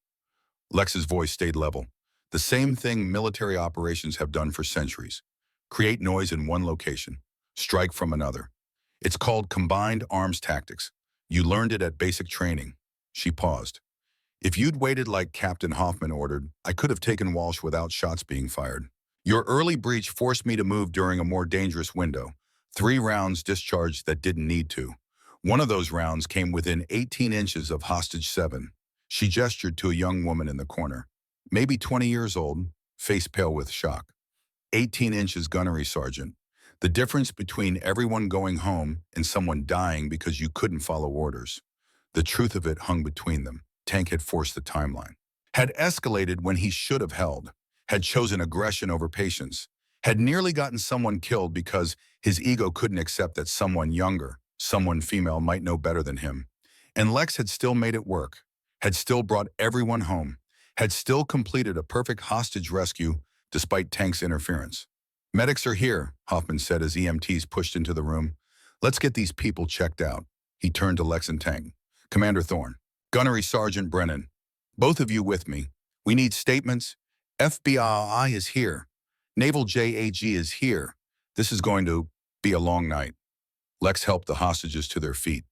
Lex's voice stayed level. The same thing military operations have done for centuries. Create noise in one location, strike from another. It's called combined arms tactics. You learned it at basic training. She paused. If you'd waited like Captain Hoffman ordered, I could have taken Walsh without shots being fired. Your early breach forced me to move during a more dangerous window. 3 rounds discharged that didn't need to. One of those rounds came within 18 inches of hostage 7. She gestured to a young woman in the corner, maybe 20 years old, face pale with shock. 18 inches, gunnery sergeant. The difference between everyone going home and someone dying because you couldn't follow orders. The truth of it hung between them. Tank had forced the timeline, had escalated when he should have held, had chosen aggression over patience, had nearly gotten someone killed because his ego couldn't accept that someone younger, someone female might know better than him. And Lex had still made it work, had still brought everyone home, had still completed a perfect hostage rescue despite Tank's interference. Medics are here, Hoffman said as EMTs pushed into the room. Let's get these people checked out. He turned to Lex and Tank. Commander Thorne, Gunnery Sergeant Brennan, both of you with me. We need statements. FBI is here. Naval JAG is here. This is going to be a long night. Lex helped the hostages to their feet,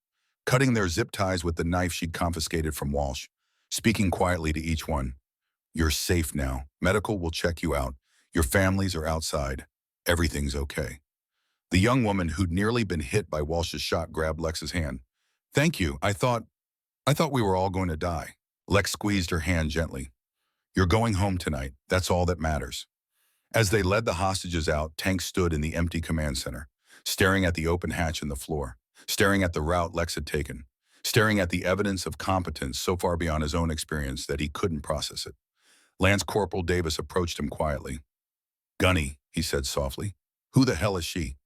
cutting their zip ties with the knife she'd confiscated from Walsh, speaking quietly to each one. You're safe now. Medical will check you out. Your families are outside. Everything's okay. The young woman who'd nearly been hit by Walsh's shot grabbed Lex's hand. Thank you. I thought we were all going to die. Lex squeezed her hand gently. You're going home tonight. That's all that matters. As they led the hostages out, Tank stood in the empty command center, staring at the open hatch in the floor, staring at the route Lex had taken, staring at the evidence of competence so far beyond his own experience that he couldn't process it. Lance Corporal Davis approached him quietly. Gunny, he said softly. Who the hell is she?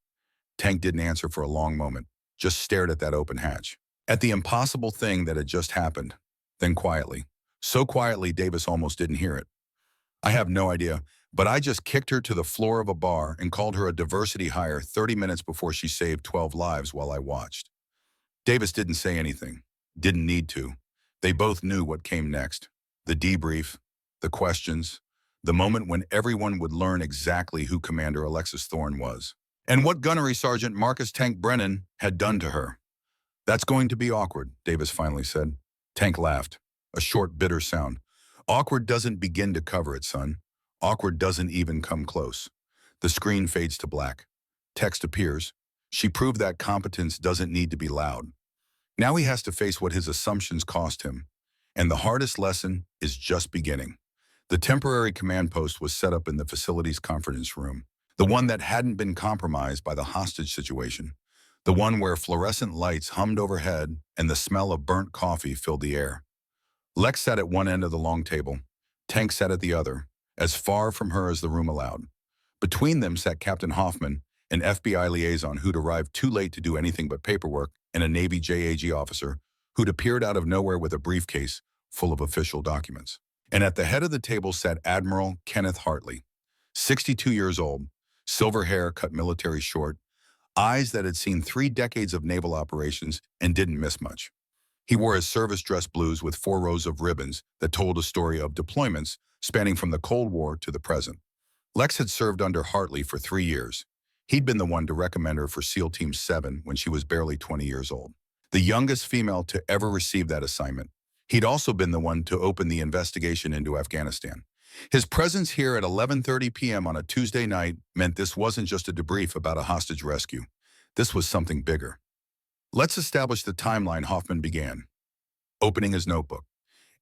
Tank didn't answer for a long moment, just stared at that open hatch, at the impossible thing that had just happened. Then quietly, so quietly Davis almost didn't hear it. I have no idea, but I just kicked her to the floor of a bar and called her a diversity hire 30 minutes before she saved 12 lives while I watched. Davis didn't say anything, didn't need to. They both knew what came next. The debrief, the questions, the moment when everyone would learn exactly who Commander Alexis Thorne was, and what Gunnery Sergeant Marcus Tank Brennan had done to her. That's going to be awkward, Davis finally said. Tank laughed, a short, bitter sound. Awkward doesn't begin to cover it, son. Awkward doesn't even come close. The screen fades to black. Text appears. She proved that competence doesn't need to be loud. Now he has to face what his assumptions cost him. And the hardest lesson is just beginning. The temporary command post was set up in the facility's conference room, the one that hadn't been compromised by the hostage situation, the one where fluorescent lights hummed overhead and the smell of burnt coffee filled the air. Lex sat at one end of the long table. Tank sat at the other, as far from her as the room allowed. Between them sat Captain Hoffman, an FBI liaison who'd arrived too late to do anything but paperwork, and a Navy JAG officer who'd appeared out of nowhere with a briefcase full of official documents. And at the head of the table sat Admiral Kenneth Hartley, 62 years old, silver hair cut military short, eyes that had seen 3 decades of naval operations and didn't miss much. He wore his service dress blues with 4 rows of ribbons that told a story of deployments spanning from the Cold War to the present. Lex had served under Hartley for 3 years. He'd been the one to recommend her for SEAL Team 7 when she was barely 20 years old, the youngest female to ever receive that assignment. He'd also been the one to open the investigation into Afghanistan. His presence here at 11:30 p.m. on a Tuesday night meant this wasn't just a debrief about a hostage rescue. This was something bigger. Let's establish the timeline. Hoffman began, opening his notebook.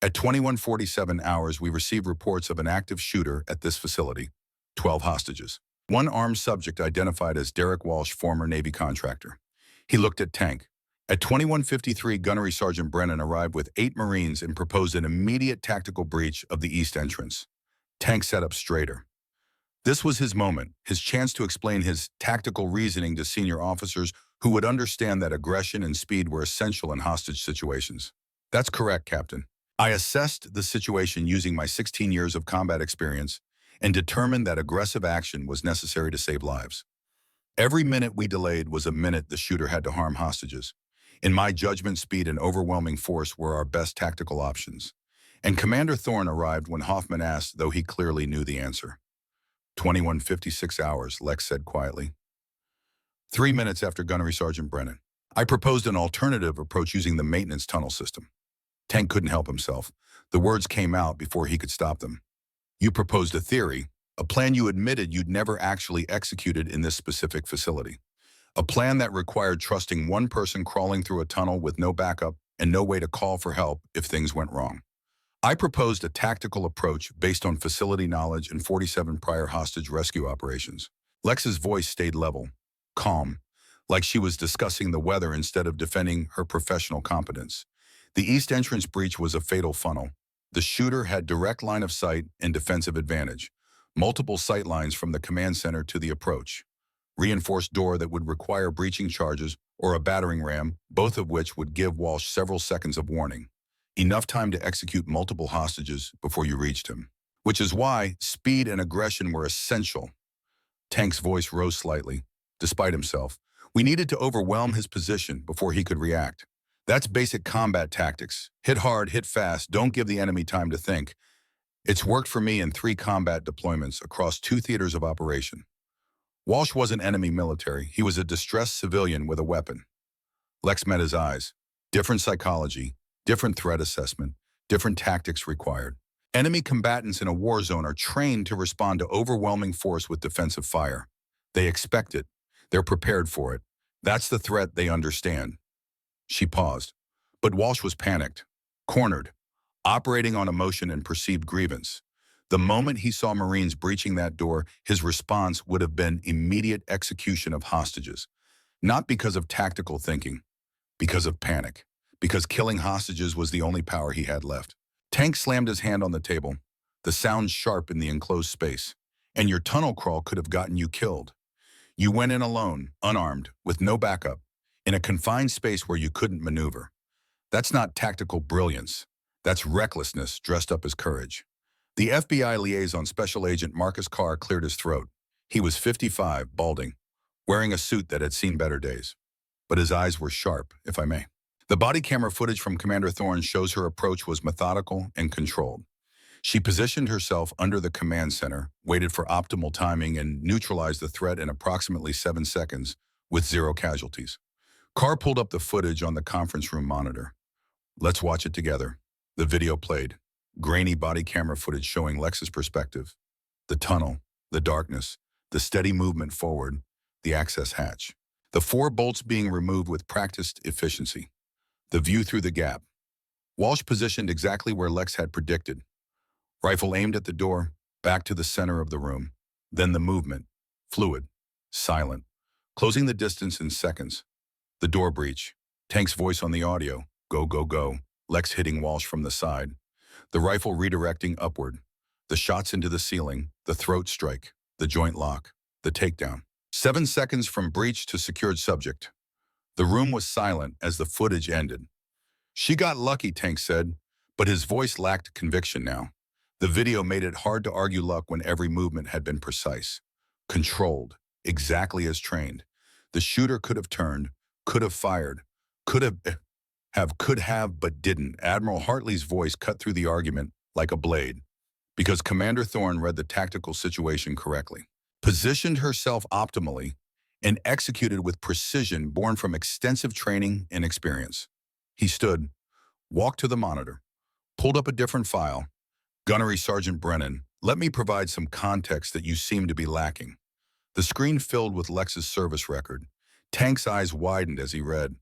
At 21:47 hours, we received reports of an active shooter at this facility. 12 hostages. One armed subject identified as Derek Walsh, former Navy contractor. He looked at Tank. At 21:53, Gunnery Sergeant Brennan arrived with 8 Marines and proposed an immediate tactical breach of the east entrance. Tank sat up straighter. This was his moment, his chance to explain his tactical reasoning to senior officers who would understand that aggression and speed were essential in hostage situations. That's correct, Captain. I assessed the situation using my 16 years of combat experience and determined that aggressive action was necessary to save lives. Every minute we delayed was a minute the shooter had to harm hostages. In my judgment, speed and overwhelming force were our best tactical options. And Commander Thorne arrived when Hoffman asked, though he clearly knew the answer. 21:56 hours, Lex said quietly. 3 minutes after Gunnery Sergeant Brennan. I proposed an alternative approach using the maintenance tunnel system. Tank couldn't help himself. The words came out before he could stop them. You proposed a theory, a plan you admitted you'd never actually executed in this specific facility. A plan that required trusting one person crawling through a tunnel with no backup and no way to call for help if things went wrong. I proposed a tactical approach based on facility knowledge and 47 prior hostage rescue operations. Lex's voice stayed level, calm, like she was discussing the weather instead of defending her professional competence. The east entrance breach was a fatal funnel. The shooter had direct line of sight and defensive advantage, multiple sight lines from the command center to the approach, reinforced door that would require breaching charges or a battering ram, both of which would give Walsh several seconds of warning. Enough time to execute multiple hostages before you reached him. Which is why speed and aggression were essential. Tank's voice rose slightly. Despite himself, we needed to overwhelm his position before he could react. That's basic combat tactics. Hit hard, hit fast, don't give the enemy time to think. It's worked for me in 3 combat deployments across 2 theaters of operation. Walsh wasn't enemy military. He was a distressed civilian with a weapon. Lex met his eyes. Different psychology, different threat assessment, different tactics required. Enemy combatants in a war zone are trained to respond to overwhelming force with defensive fire. They expect it. They're prepared for it. That's the threat they understand. She paused. But Walsh was panicked, cornered, operating on emotion and perceived grievance. The moment he saw Marines breaching that door, his response would have been immediate execution of hostages. Not because of tactical thinking, because of panic. Because killing hostages was the only power he had left. Tank slammed his hand on the table, the sound sharp in the enclosed space. And your tunnel crawl could have gotten you killed. You went in alone, unarmed, with no backup, in a confined space where you couldn't maneuver. That's not tactical brilliance. That's recklessness dressed up as courage. The FBI liaison Special Agent Marcus Carr cleared his throat. He was 55, balding, wearing a suit that had seen better days. But his eyes were sharp, if I may. The body camera footage from Commander Thorne shows her approach was methodical and controlled. She positioned herself under the command center, waited for optimal timing, and neutralized the threat in approximately 7 seconds with 0 casualties. Carr pulled up the footage on the conference room monitor. Let's watch it together. The video played. Grainy body camera footage showing Lex's perspective. The tunnel, the darkness, the steady movement forward, the access hatch. The 4 bolts being removed with practiced efficiency. The view through the gap. Walsh positioned exactly where Lex had predicted. Rifle aimed at the door, back to the center of the room. Then the movement. Fluid. Silent. Closing the distance in seconds. The door breach. Tank's voice on the audio. Go, go, go. Lex hitting Walsh from the side. The rifle redirecting upward. The shots into the ceiling. The throat strike. The joint lock. The takedown. 7 seconds from breach to secured subject. The room was silent as the footage ended. She got lucky, Tank said, but his voice lacked conviction now. The video made it hard to argue luck when every movement had been precise, controlled, exactly as trained. The shooter could have turned, could have fired, could have, but didn't. Admiral Hartley's voice cut through the argument like a blade, because Commander Thorne read the tactical situation correctly, positioned herself optimally, and executed with precision born from extensive training and experience. He stood, walked to the monitor, pulled up a different file. Gunnery Sergeant Brennan, let me provide some context that you seem to be lacking. The screen filled with Lex's service record. Tank's eyes widened as he read,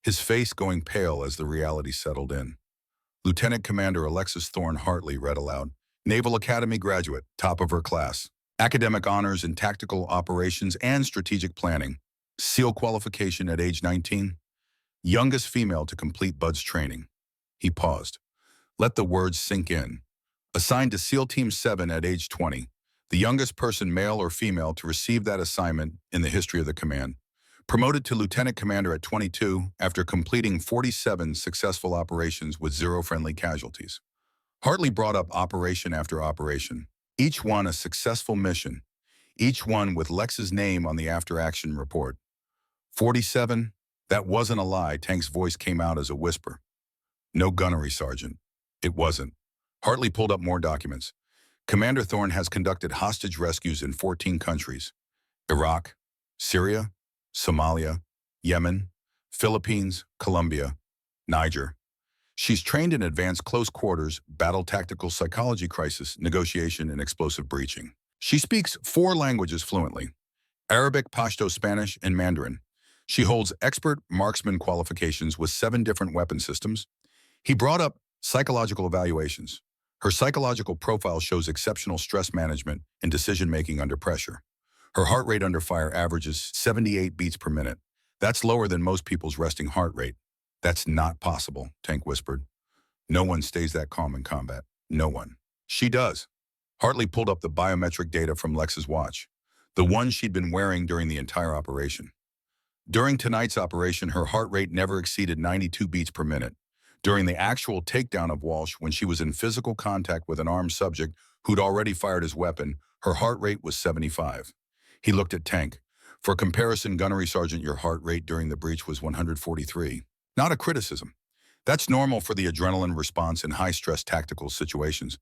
his face going pale as the reality settled in. Lieutenant Commander Alexis Thorne Hartley read aloud, Naval Academy graduate, top of her class, academic honors in tactical operations and strategic planning, SEAL qualification at age 19, youngest female to complete BUDS training. He paused. Let the words sink in. Assigned to SEAL Team 7 at age 20, the youngest person, male or female, to receive that assignment in the history of the command. Promoted to Lieutenant Commander at 22 after completing 47 successful operations with 0 friendly casualties. Hartley brought up operation after operation, each one a successful mission, each one with Lex's name on the after-action report. 47? That wasn't a lie. Tank's voice came out as a whisper. No, Gunnery Sergeant. It wasn't. Hartley pulled up more documents. Commander Thorne has conducted hostage rescues in 14 countries: Iraq, Syria, Somalia, Yemen, Philippines, Colombia, Niger. She's trained in advanced close quarters, battle tactical psychology, crisis, negotiation, and explosive breaching. She speaks 4 languages fluently: Arabic, Pashto, Spanish, and Mandarin. She holds expert marksman qualifications with 7 different weapon systems. He brought up psychological evaluations. Her psychological profile shows exceptional stress management and decision-making under pressure. Her heart rate under fire averages 78 beats per minute. That's lower than most people's resting heart rate. That's not possible, Tank whispered. No one stays that calm in combat. No one. She does. Hartley pulled up the biometric data from Lex's watch, the one she'd been wearing during the entire operation. During tonight's operation, her heart rate never exceeded 92 beats per minute. During the actual takedown of Walsh, when she was in physical contact with an armed subject who'd already fired his weapon, her heart rate was 75. He looked at Tank. For comparison, Gunnery Sergeant, your heart rate during the breach was 143. Not a criticism. That's normal for the adrenaline response in high-stress tactical situations.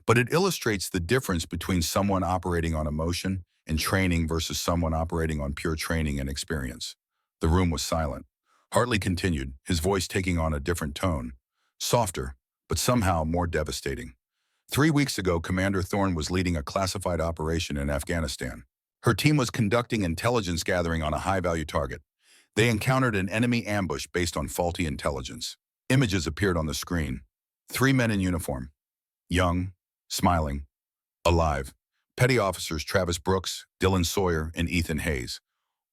But it illustrates the difference between someone operating on emotion and training versus someone operating on pure training and experience. The room was silent. Hartley continued, his voice taking on a different tone, softer, but somehow more devastating. 3 weeks ago, Commander Thorne was leading a classified operation in Afghanistan. Her team was conducting intelligence gathering on a high-value target. They encountered an enemy ambush based on faulty intelligence. Images appeared on the screen. 3 men in uniform. Young, smiling, alive. Petty officers Travis Brooks, Dylan Sawyer, and Ethan Hayes.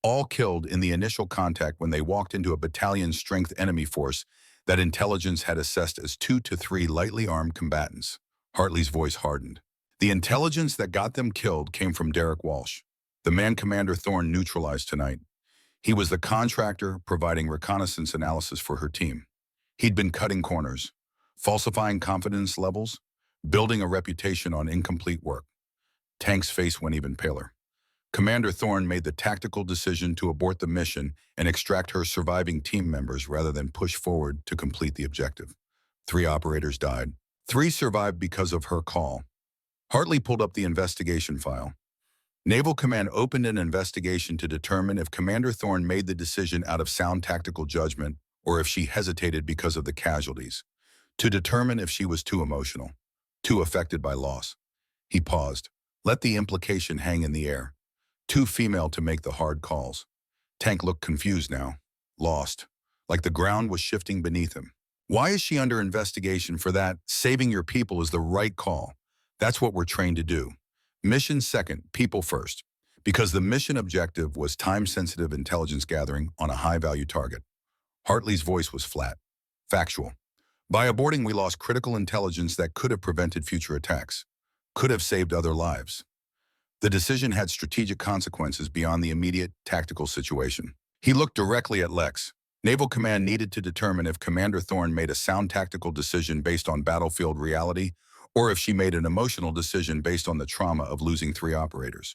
All killed in the initial contact when they walked into a battalion-strength enemy force that intelligence had assessed as 2 to 3 lightly armed combatants. Hartley's voice hardened. The intelligence that got them killed came from Derek Walsh, the man Commander Thorne neutralized tonight. He was the contractor providing reconnaissance analysis for her team. He'd been cutting corners, falsifying confidence levels, building a reputation on incomplete work. Tank's face went even paler. Commander Thorne made the tactical decision to abort the mission and extract her surviving team members rather than push forward to complete the objective. 3 operators died. 3 survived because of her call. Hartley pulled up the investigation file. Naval Command opened an investigation to determine if Commander Thorne made the decision out of sound tactical judgment or if she hesitated because of the casualties, to determine if she was too emotional, too affected by loss. He paused, let the implication hang in the air. Too female to make the hard calls. Tank looked confused now, lost, like the ground was shifting beneath him. Why is she under investigation for that? Saving your people is the right call. That's what we're trained to do. Mission second, people first. Because the mission objective was time-sensitive intelligence gathering on a high-value target. Hartley's voice was flat, factual. By aborting, we lost critical intelligence that could have prevented future attacks, could have saved other lives. The decision had strategic consequences beyond the immediate tactical situation. He looked directly at Lex. Naval Command needed to determine if Commander Thorne made a sound tactical decision based on battlefield reality or if she made an emotional decision based on the trauma of losing 3 operators.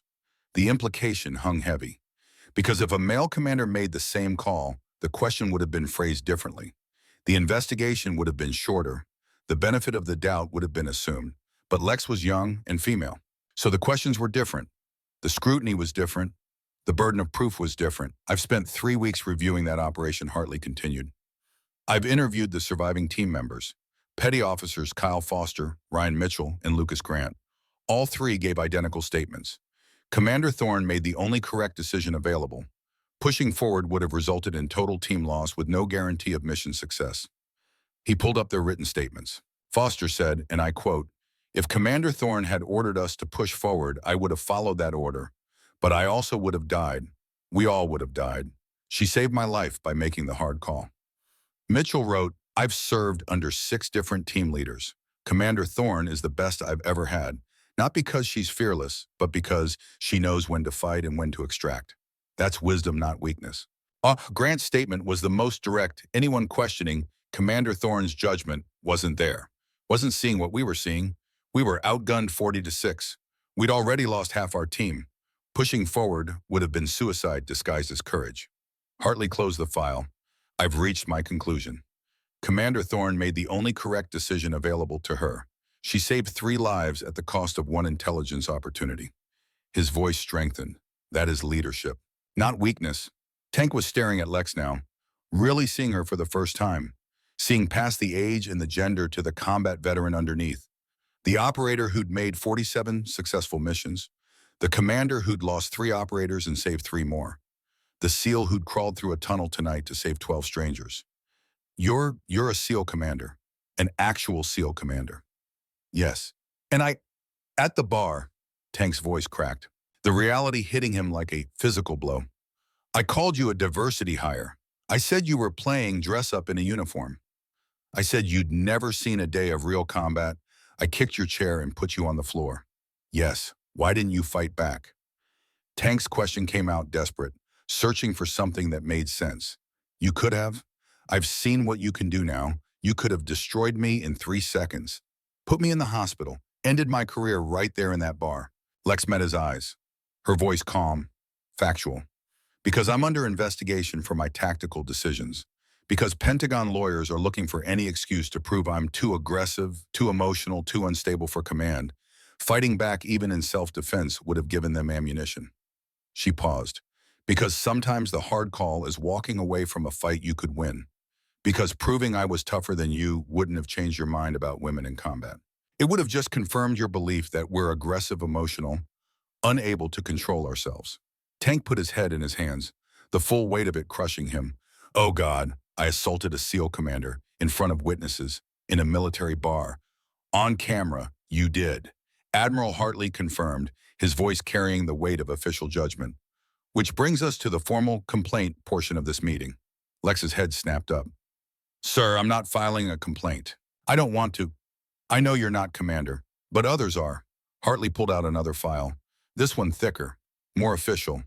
The implication hung heavy, because if a male commander made the same call, the question would have been phrased differently. The investigation would have been shorter. The benefit of the doubt would have been assumed. But Lex was young and female. So the questions were different. The scrutiny was different. The burden of proof was different. I've spent 3 weeks reviewing that operation, Hartley continued. I've interviewed the surviving team members, Petty Officers Kyle Foster, Ryan Mitchell, and Lucas Grant. All 3 gave identical statements. Commander Thorne made the only correct decision available. Pushing forward would have resulted in total team loss with no guarantee of mission success. He pulled up their written statements. Foster said, and I quote, "If Commander Thorne had ordered us to push forward, I would have followed that order. But I also would have died. We all would have died. She saved my life by making the hard call." Mitchell wrote, "I've served under 6 different team leaders. Commander Thorne is the best I've ever had, not because she's fearless, but because she knows when to fight and when to extract. That's wisdom, not weakness." Grant's statement was the most direct. Anyone questioning Commander Thorne's judgment wasn't there, wasn't seeing what we were seeing. We were outgunned 40-6. We'd already lost half our team. Pushing forward would have been suicide disguised as courage. Hartley closed the file. "I've reached my conclusion. Commander Thorne made the only correct decision available to her. She saved 3 lives at the cost of 1 intelligence opportunity." His voice strengthened. That is leadership, not weakness. Tank was staring at Lex now, really seeing her for the first time, seeing past the age and the gender to the combat veteran underneath. The operator who'd made 47 successful missions. The commander who'd lost 3 operators and saved 3 more. The SEAL who'd crawled through a tunnel tonight to save 12 strangers. You're a SEAL commander, an actual SEAL commander. Yes. And at the bar, Tank's voice cracked, the reality hitting him like a physical blow. "I called you a diversity hire. I said you were playing dress up in a uniform. I said you'd never seen a day of real combat. I kicked your chair and put you on the floor. Yes, why didn't you fight back?" Tank's question came out desperate, searching for something that made sense. "You could have. I've seen what you can do now. You could have destroyed me in 3 seconds. Put me in the hospital. Ended my career right there in that bar." Lex met his eyes. Her voice calm, factual. "Because I'm under investigation for my tactical decisions. Because Pentagon lawyers are looking for any excuse to prove I'm too aggressive, too emotional, too unstable for command. Fighting back even in self-defense would have given them ammunition." She paused. "Because sometimes the hard call is walking away from a fight you could win. Because proving I was tougher than you wouldn't have changed your mind about women in combat. It would have just confirmed your belief that we're aggressive, emotional, unable to control ourselves." Tank put his head in his hands, the full weight of it crushing him. "Oh God, I assaulted a SEAL commander in front of witnesses in a military bar. On camera, you did." Admiral Hartley confirmed, his voice carrying the weight of official judgment. "Which brings us to the formal complaint portion of this meeting." Lex's head snapped up. "Sir, I'm not filing a complaint. I don't want to. I know you're not commander, but others are." Hartley pulled out another file. This one thicker, more official.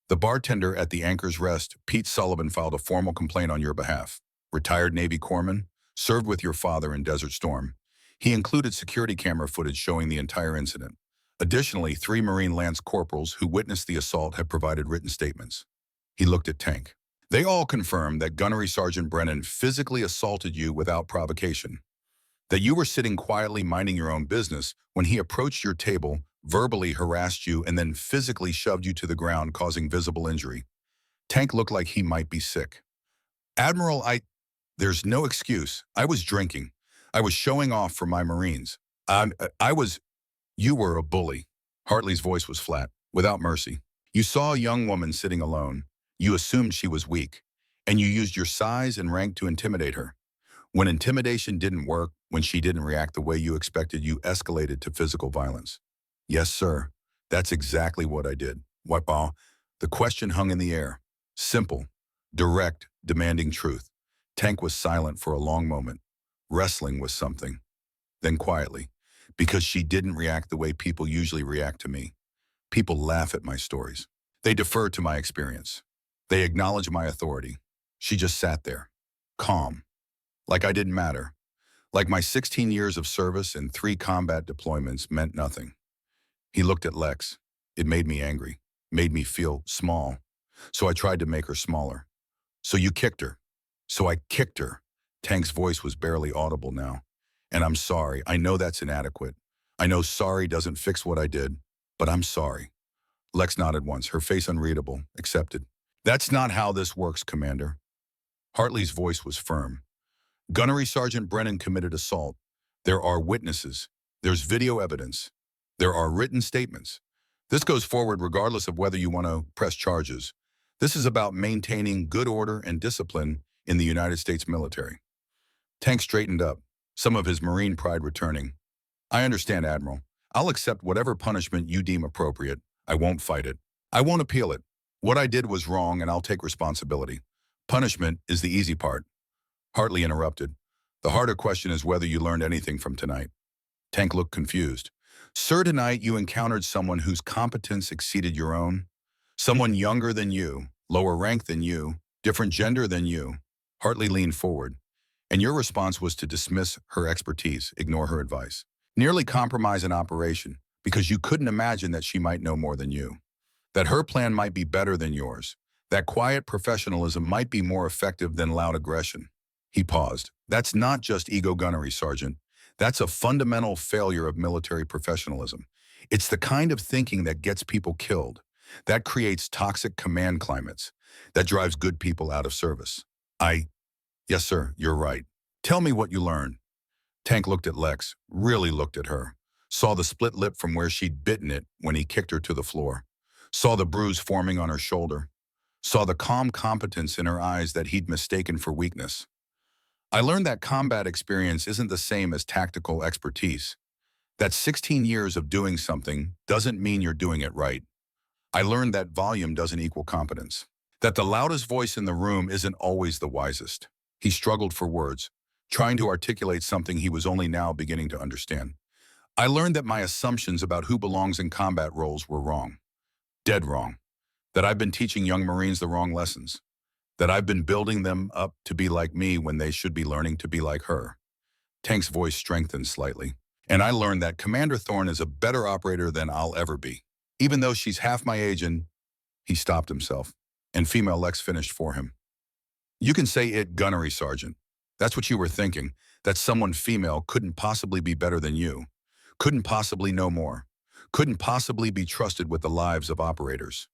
"The bartender at the Anchor's Rest, Pete Sullivan, filed a formal complaint on your behalf. Retired Navy corpsman, served with your father in Desert Storm. He included security camera footage showing the entire incident. Additionally, 3 Marine Lance corporals who witnessed the assault have provided written statements." He looked at Tank. "They all confirm that Gunnery Sergeant Brennan physically assaulted you without provocation. That you were sitting quietly minding your own business when he approached your table, verbally harassed you, and then physically shoved you to the ground, causing visible injury." Tank looked like he might be sick. "Admiral, there's no excuse. I was drinking. I was showing off for my Marines. You were a bully." Hartley's voice was flat, without mercy. "You saw a young woman sitting alone. You assumed she was weak, and you used your size and rank to intimidate her. When intimidation didn't work, when she didn't react the way you expected, you escalated to physical violence." "Yes, sir. That's exactly what I did." The question hung in the air. Simple, direct, demanding truth. Tank was silent for a long moment, wrestling with something. Then quietly, "Because she didn't react the way people usually react to me. People laugh at my stories. They defer to my experience. They acknowledge my authority. She just sat there, calm, like I didn't matter. Like my 16 years of service and 3 combat deployments meant nothing. He looked at Lex. It made me angry, made me feel small. So I tried to make her smaller. So you kicked her. So I kicked her. Tank's voice was barely audible now. And I'm sorry. I know that's inadequate. I know sorry doesn't fix what I did, but I'm sorry. Lex nodded once, her face unreadable, accepted. That's not how this works, Commander. Hartley's voice was firm. Gunnery Sergeant Brennan committed assault. There are witnesses. There's video evidence. There are written statements. This goes forward regardless of whether you want to press charges. This is about maintaining good order and discipline in the United States military. Tank straightened up, some of his Marine pride returning. I understand, Admiral. I'll accept whatever punishment you deem appropriate. I won't fight it. I won't appeal it. What I did was wrong, and I'll take responsibility. Punishment is the easy part. Hartley interrupted. The harder question is whether you learned anything from tonight. Tank looked confused. Sir, tonight you encountered someone whose competence exceeded your own. Someone younger than you, lower rank than you, different gender than you. Hartley leaned forward, and your response was to dismiss her expertise, ignore her advice. Nearly compromise an operation because you couldn't imagine that she might know more than you. That her plan might be better than yours. That quiet professionalism might be more effective than loud aggression. He paused. That's not just ego, Gunnery Sergeant. That's a fundamental failure of military professionalism. It's the kind of thinking that gets people killed. That creates toxic command climates. That drives good people out of service. Yes, sir, you're right. Tell me what you learned. Tank looked at Lex, really looked at her. Saw the split lip from where she'd bitten it when he kicked her to the floor. Saw the bruise forming on her shoulder. Saw the calm competence in her eyes that he'd mistaken for weakness. I learned that combat experience isn't the same as tactical expertise. That 16 years of doing something doesn't mean you're doing it right. I learned that volume doesn't equal competence. That the loudest voice in the room isn't always the wisest. He struggled for words, trying to articulate something he was only now beginning to understand. I learned that my assumptions about who belongs in combat roles were wrong. Dead wrong. That I've been teaching young Marines the wrong lessons. That I've been building them up to be like me when they should be learning to be like her. Tank's voice strengthened slightly. And I learned that Commander Thorne is a better operator than I'll ever be. Even though she's half my age and... He stopped himself, and female Lex finished for him. You can say it, Gunnery Sergeant. That's what you were thinking, that someone female couldn't possibly be better than you. Couldn't possibly know more. Couldn't possibly be trusted with the lives of operators.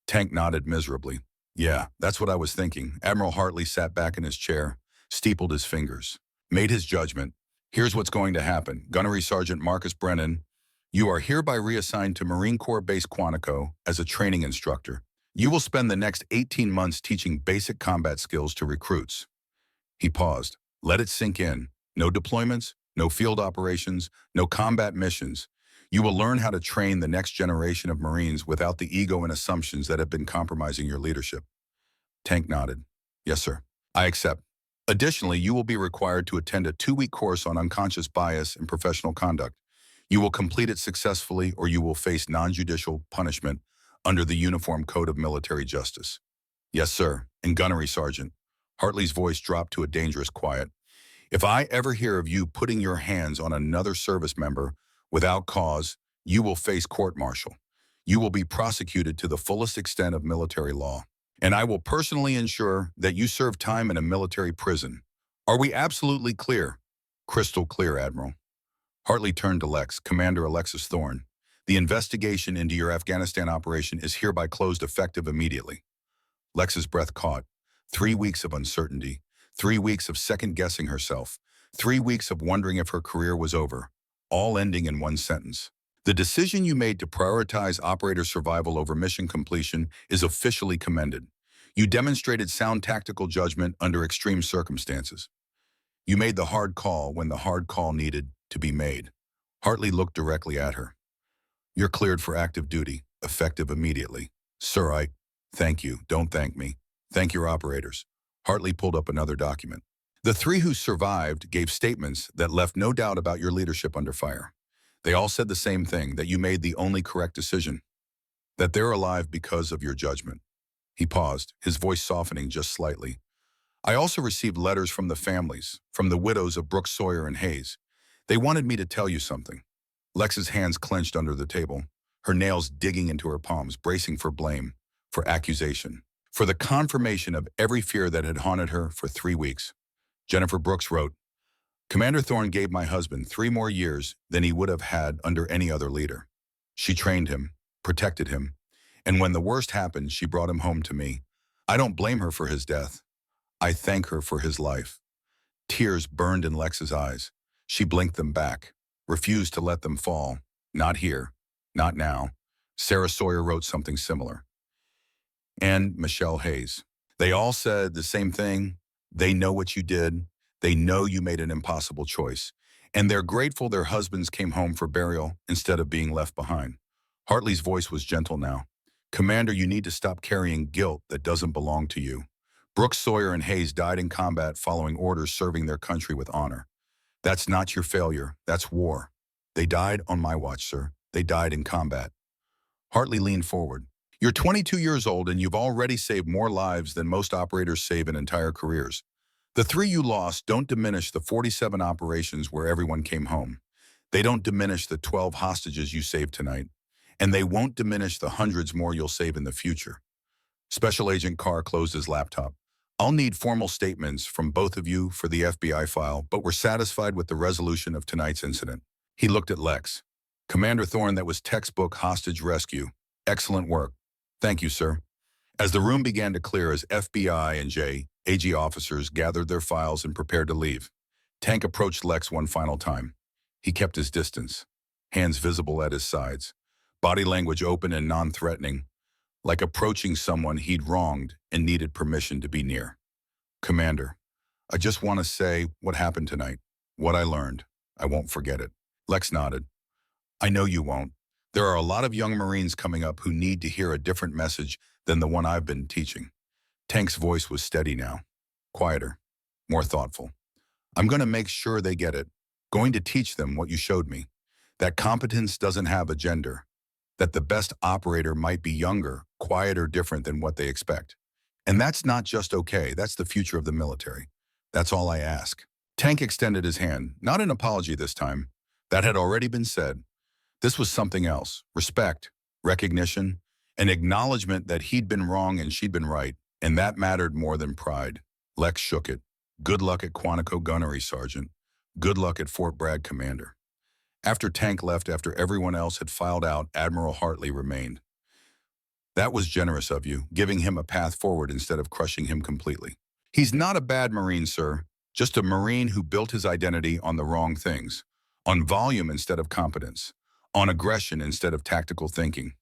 Tank nodded miserably. Yeah, that's what I was thinking. Admiral Hartley sat back in his chair, steepled his fingers, made his judgment. Here's what's going to happen. Gunnery Sergeant Marcus Brennan, you are hereby reassigned to Marine Corps Base Quantico as a training instructor. You will spend the next 18 months teaching basic combat skills to recruits. He paused. Let it sink in. No deployments, no field operations, no combat missions. You will learn how to train the next generation of Marines without the ego and assumptions that have been compromising your leadership. Tank nodded. Yes, sir. I accept. Additionally, you will be required to attend a 2-week course on unconscious bias and professional conduct. You will complete it successfully or you will face non-judicial punishment under the Uniform Code of Military Justice. Yes, sir. And Gunnery Sergeant. Hartley's voice dropped to a dangerous quiet. If I ever hear of you putting your hands on another service member without cause, you will face court-martial. You will be prosecuted to the fullest extent of military law. And I will personally ensure that you serve time in a military prison. Are we absolutely clear? Crystal clear, Admiral. Hartley turned to Lex, Commander Alexis Thorne. The investigation into your Afghanistan operation is hereby closed effective immediately. Lex's breath caught. 3 weeks of uncertainty. 3 weeks of second-guessing herself. 3 weeks of wondering if her career was over. All ending in one sentence. The decision you made to prioritize operator survival over mission completion is officially commended. You demonstrated sound tactical judgment under extreme circumstances. You made the hard call when the hard call needed to be made. Hartley looked directly at her. You're cleared for active duty, effective immediately. Sir, thank you. Don't thank me. Thank your operators. Hartley pulled up another document. The 3 who survived gave statements that left no doubt about your leadership under fire. They all said the same thing, that you made the only correct decision, that they're alive because of your judgment. He paused, his voice softening just slightly. I also received letters from the families, from the widows of Brooks, Sawyer, and Hayes. They wanted me to tell you something. Lex's hands clenched under the table, her nails digging into her palms, bracing for blame, for accusation, for the confirmation of every fear that had haunted her for 3 weeks. Jennifer Brooks wrote, Commander Thorne gave my husband 3 more years than he would have had under any other leader. She trained him, protected him, and when the worst happened, she brought him home to me. I don't blame her for his death. I thank her for his life. Tears burned in Lex's eyes. She blinked them back, refused to let them fall. Not here, not now. Sarah Sawyer wrote something similar. And Michelle Hayes. They all said the same thing. They know what you did. They know you made an impossible choice. And they're grateful their husbands came home for burial instead of being left behind. Hartley's voice was gentle now. Commander, you need to stop carrying guilt that doesn't belong to you. Brooks, Sawyer, and Hayes died in combat following orders serving their country with honor. That's not your failure. That's war. They died on my watch, sir. They died in combat. Hartley leaned forward. You're 22 years old and you've already saved more lives than most operators save in entire careers. The 3 you lost don't diminish the 47 operations where everyone came home. They don't diminish the 12 hostages you saved tonight. And they won't diminish the hundreds more you'll save in the future. Special Agent Carr closed his laptop. I'll need formal statements from both of you for the FBI file, but we're satisfied with the resolution of tonight's incident. He looked at Lex. Commander Thorne, that was textbook hostage rescue. Excellent work. Thank you, sir. As the room began to clear as FBI and AG officers gathered their files and prepared to leave, Tank approached Lex one final time. He kept his distance, hands visible at his sides, body language open and non-threatening, like approaching someone he'd wronged and needed permission to be near. Commander, I just want to say what happened tonight, what I learned. I won't forget it. Lex nodded. I know you won't. There are a lot of young Marines coming up who need to hear a different message than the one I've been teaching. Tank's voice was steady now, quieter, more thoughtful. I'm going to make sure they get it, going to teach them what you showed me, that competence doesn't have a gender, that the best operator might be younger, quieter, different than what they expect. And that's not just okay, that's the future of the military. That's all I ask. Tank extended his hand, not an apology this time. That had already been said. This was something else, respect, recognition, an acknowledgement that he'd been wrong and she'd been right, and that mattered more than pride. Lex shook it. Good luck at Quantico Gunnery, Sergeant. Good luck at Fort Bragg, Commander. After Tank left, after everyone else had filed out, Admiral Hartley remained. That was generous of you, giving him a path forward instead of crushing him completely. He's not a bad Marine, sir, just a Marine who built his identity on the wrong things, on volume instead of competence, on aggression instead of tactical thinking.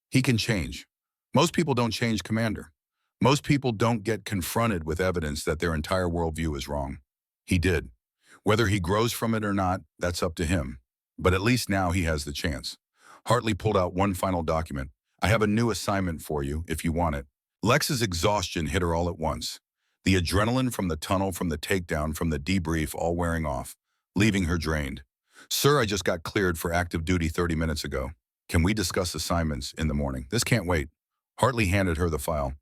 He can change. Most people don't change, Commander. Most people don't get confronted with evidence that their entire worldview is wrong. He did. Whether he grows from it or not, that's up to him. But at least now he has the chance. Hartley pulled out one final document. I have a new assignment for you, if you want it. Lex's exhaustion hit her all at once. The adrenaline from the tunnel, from the takedown, from the debrief, all wearing off, leaving her drained. Sir, I just got cleared for active duty 30 minutes ago. Can we discuss assignments in the morning? This can't wait. Hartley handed her the file.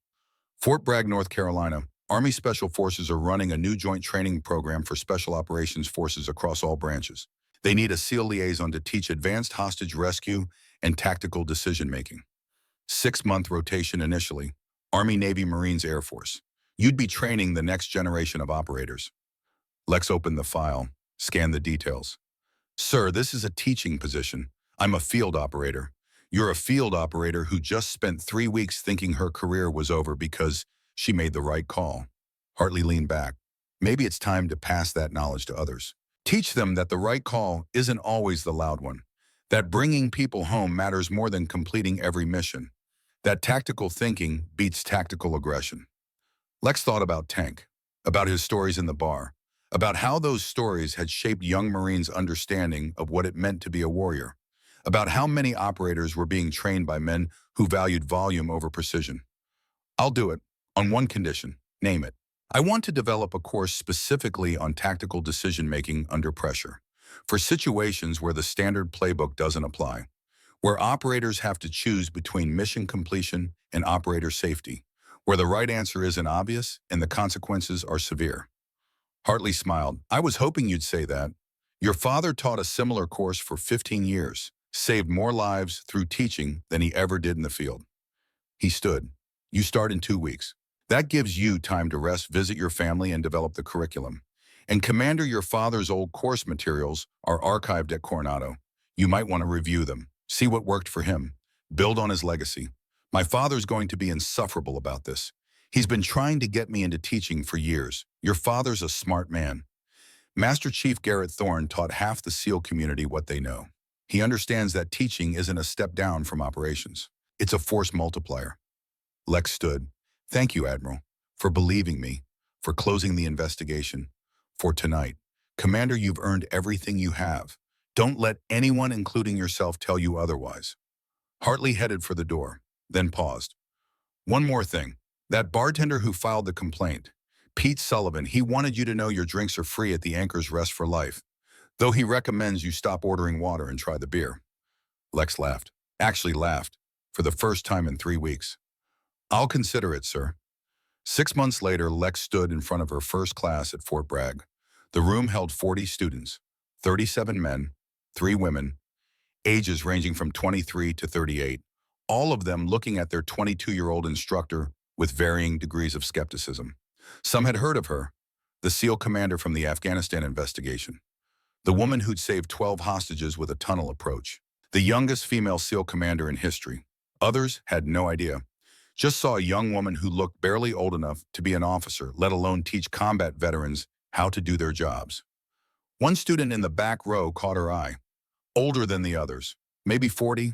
Fort Bragg, North Carolina. Army Special Forces are running a new joint training program for Special Operations Forces across all branches. They need a SEAL liaison to teach advanced hostage rescue and tactical decision-making. 6-month rotation initially. Army, Navy, Marines, Air Force. You'd be training the next generation of operators. Lex opened the file, scanned the details. Sir, this is a teaching position. I'm a field operator. You're a field operator who just spent 3 weeks thinking her career was over because she made the right call. Hartley leaned back. Maybe it's time to pass that knowledge to others. Teach them that the right call isn't always the loud one, that bringing people home matters more than completing every mission, that tactical thinking beats tactical aggression. Lex thought about Tank, about his stories in the bar, about how those stories had shaped young Marines' understanding of what it meant to be a warrior, about how many operators were being trained by men who valued volume over precision. I'll do it, on one condition, name it. I want to develop a course specifically on tactical decision-making under pressure, for situations where the standard playbook doesn't apply, where operators have to choose between mission completion and operator safety, where the right answer isn't obvious and the consequences are severe. Hartley smiled. I was hoping you'd say that. Your father taught a similar course for 15 years, saved more lives through teaching than he ever did in the field. He stood. You start in 2 weeks. That gives you time to rest, visit your family, and develop the curriculum. And Commander, your father's old course materials are archived at Coronado. You might want to review them, see what worked for him, build on his legacy. My father's going to be insufferable about this. He's been trying to get me into teaching for years. Your father's a smart man. Master Chief Garrett Thorne taught half the SEAL community what they know. He understands that teaching isn't a step down from operations. It's a force multiplier. Lex stood. Thank you, Admiral, for believing me, for closing the investigation, for tonight. Commander, you've earned everything you have. Don't let anyone, including yourself, tell you otherwise. Hartley headed for the door, then paused. One more thing. That bartender who filed the complaint, Pete Sullivan, he wanted you to know your drinks are free at the Anchor's Rest for life, though he recommends you stop ordering water and try the beer. Lex laughed. Actually laughed, for the first time in 3 weeks. I'll consider it, sir. 6 months later, Lex stood in front of her first class at Fort Bragg. The room held 40 students, 37 men, 3 women, ages ranging from 23 to 38, all of them looking at their 22-year-old instructor with varying degrees of skepticism. Some had heard of her, the SEAL commander from the Afghanistan investigation, the woman who'd saved 12 hostages with a tunnel approach, the youngest female SEAL commander in history. Others had no idea. Just saw a young woman who looked barely old enough to be an officer, let alone teach combat veterans how to do their jobs. One student in the back row caught her eye. Older than the others, maybe 40,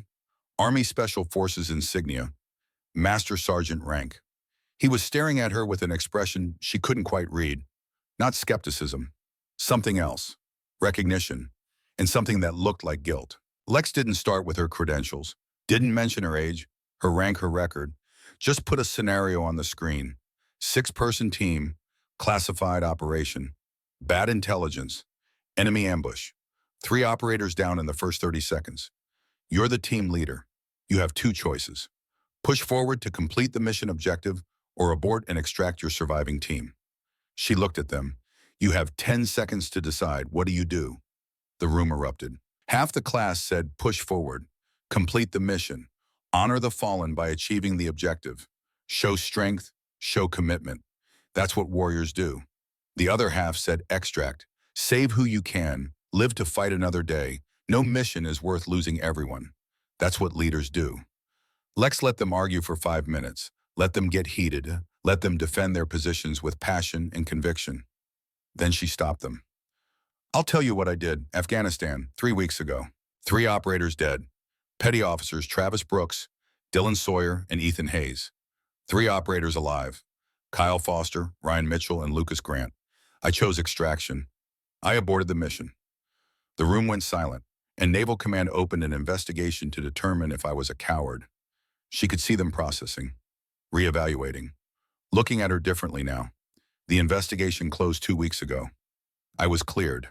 Army Special Forces insignia, Master Sergeant rank. He was staring at her with an expression she couldn't quite read. Not skepticism, something else, recognition, and something that looked like guilt. Lex didn't start with her credentials, didn't mention her age, her rank, her record. Just put a scenario on the screen. 6-person team, classified operation, bad intelligence, enemy ambush. 3 operators down in the first 30 seconds. You're the team leader. You have 2 choices. Push forward to complete the mission objective or abort and extract your surviving team. She looked at them. You have 10 seconds to decide. What do you do? The room erupted. Half the class said push forward, complete the mission, honor the fallen by achieving the objective, show strength, show commitment. That's what warriors do. The other half said extract, save who you can, live to fight another day. No mission is worth losing everyone. That's what leaders do. Lex let them argue for 5 minutes. Let them get heated. Let them defend their positions with passion and conviction. Then she stopped them. I'll tell you what I did. Afghanistan, 3 weeks ago. 3 operators dead. Petty officers Travis Brooks, Dylan Sawyer, and Ethan Hayes. 3 operators alive. Kyle Foster, Ryan Mitchell, and Lucas Grant. I chose extraction. I aborted the mission. The room went silent, and Naval Command opened an investigation to determine if I was a coward. She could see them processing, reevaluating, looking at her differently now. The investigation closed 2 weeks ago. I was cleared.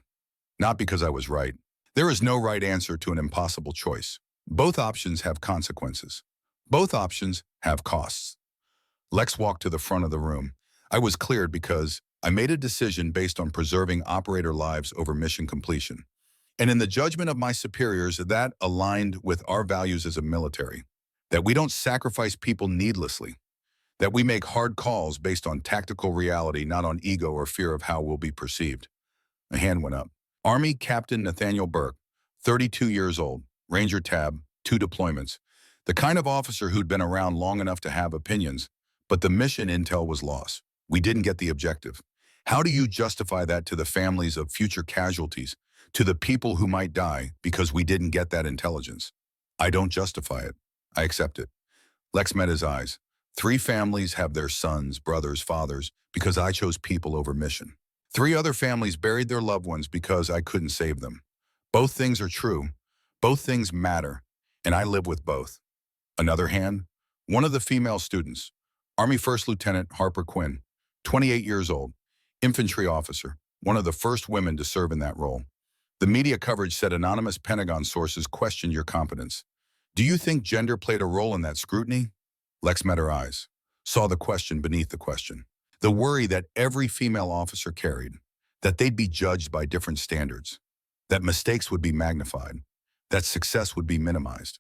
Not because I was right. There is no right answer to an impossible choice. Both options have consequences. Both options have costs. Lex walked to the front of the room. I was cleared because I made a decision based on preserving operator lives over mission completion. And in the judgment of my superiors, that aligned with our values as a military. That we don't sacrifice people needlessly. That we make hard calls based on tactical reality, not on ego or fear of how we'll be perceived. A hand went up. Army Captain Nathaniel Burke, 32 years old, Ranger Tab, 2 deployments. The kind of officer who'd been around long enough to have opinions, but the mission intel was lost. We didn't get the objective. How do you justify that to the families of future casualties, to the people who might die because we didn't get that intelligence? I don't justify it. I accept it. Lex met his eyes. 3 families have their sons, brothers, fathers, because I chose people over mission. 3 other families buried their loved ones because I couldn't save them. Both things are true. Both things matter, and I live with both. Another hand, one of the female students, Army First Lieutenant Harper Quinn, 28 years old, infantry officer, one of the first women to serve in that role. The media coverage said anonymous Pentagon sources questioned your competence. Do you think gender played a role in that scrutiny? Lex met her eyes. saw the question beneath the question. The worry that every female officer carried, that they'd be judged by different standards, that mistakes would be magnified, that success would be minimized.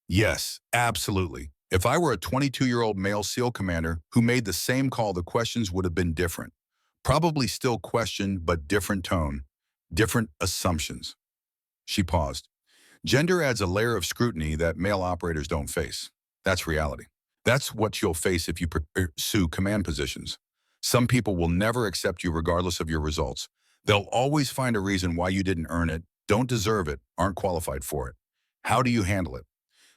Yes, absolutely. If I were a 22-year-old male SEAL commander who made the same call, the questions would have been different. Probably still questioned, but different tone, different assumptions. She paused. Gender adds a layer of scrutiny that male operators don't face. That's reality. That's what you'll face if you pursue command positions. Some people will never accept you regardless of your results. They'll always find a reason why you didn't earn it, don't deserve it, aren't qualified for it. How do you handle it?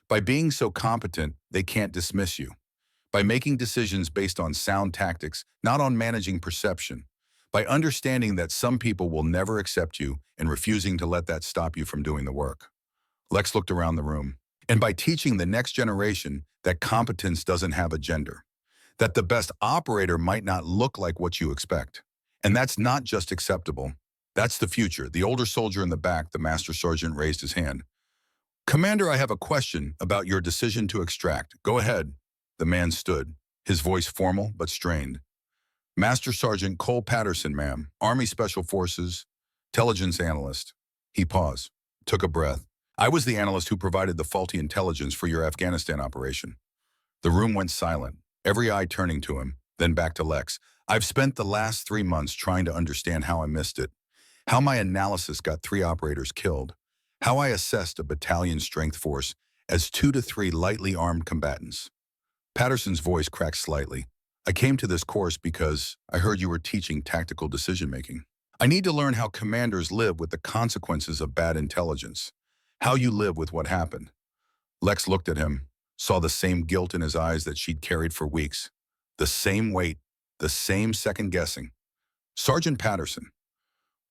By being so competent, they can't dismiss you. By making decisions based on sound tactics, not on managing perception. By understanding that some people will never accept you and refusing to let that stop you from doing the work. Lex looked around the room. And by teaching the next generation that competence doesn't have a gender. That the best operator might not look like what you expect. And that's not just acceptable. That's the future. The older soldier in the back, the master sergeant, raised his hand. Commander, I have a question about your decision to extract. Go ahead. The man stood, his voice formal but strained. Master Sergeant Cole Patterson, ma'am, Army Special Forces, intelligence analyst. He paused, took a breath. I was the analyst who provided the faulty intelligence for your Afghanistan operation. The room went silent, every eye turning to him, then back to Lex. I've spent the last 3 months trying to understand how I missed it, how my analysis got 3 operators killed, how I assessed a battalion strength force as 2 to 3 lightly armed combatants. Patterson's voice cracked slightly. I came to this course because I heard you were teaching tactical decision-making. I need to learn how commanders live with the consequences of bad intelligence, how you live with what happened. Lex looked at him, saw the same guilt in his eyes that she'd carried for weeks, the same weight, the same second-guessing. Sergeant Patterson,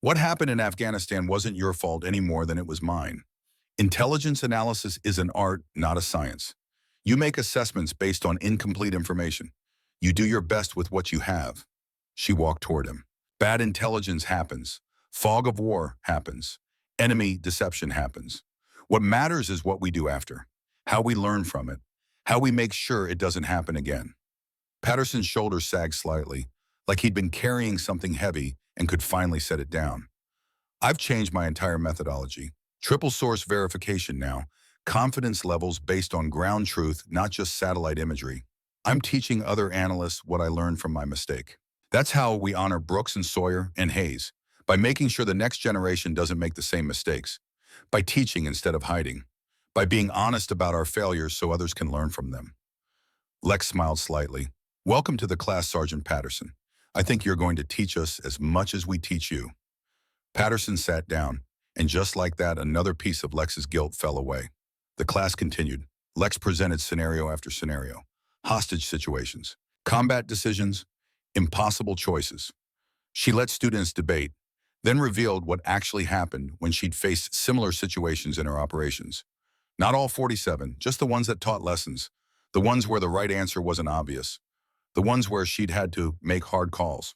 what happened in Afghanistan wasn't your fault any more than it was mine. Intelligence analysis is an art, not a science. You make assessments based on incomplete information. You do your best with what you have. She walked toward him. Bad intelligence happens. Fog of war happens. Enemy deception happens. What matters is what we do after, how we learn from it, how we make sure it doesn't happen again. Patterson's shoulders sagged slightly, like he'd been carrying something heavy and could finally set it down. I've changed my entire methodology. Triple source verification now. Confidence levels based on ground truth, not just satellite imagery. I'm teaching other analysts what I learned from my mistake. That's how we honor Brooks and Sawyer and Hayes, by making sure the next generation doesn't make the same mistakes, by teaching instead of hiding, by being honest about our failures so others can learn from them. Lex smiled slightly. Welcome to the class, Sergeant Patterson. I think you're going to teach us as much as we teach you. Patterson sat down, and just like that, another piece of Lex's guilt fell away. The class continued. Lex presented scenario after scenario. Hostage situations, combat decisions, impossible choices. She let students debate, then revealed what actually happened when she'd faced similar situations in her operations. Not all 47, just the ones that taught lessons, the ones where the right answer wasn't obvious, the ones where she'd had to make hard calls.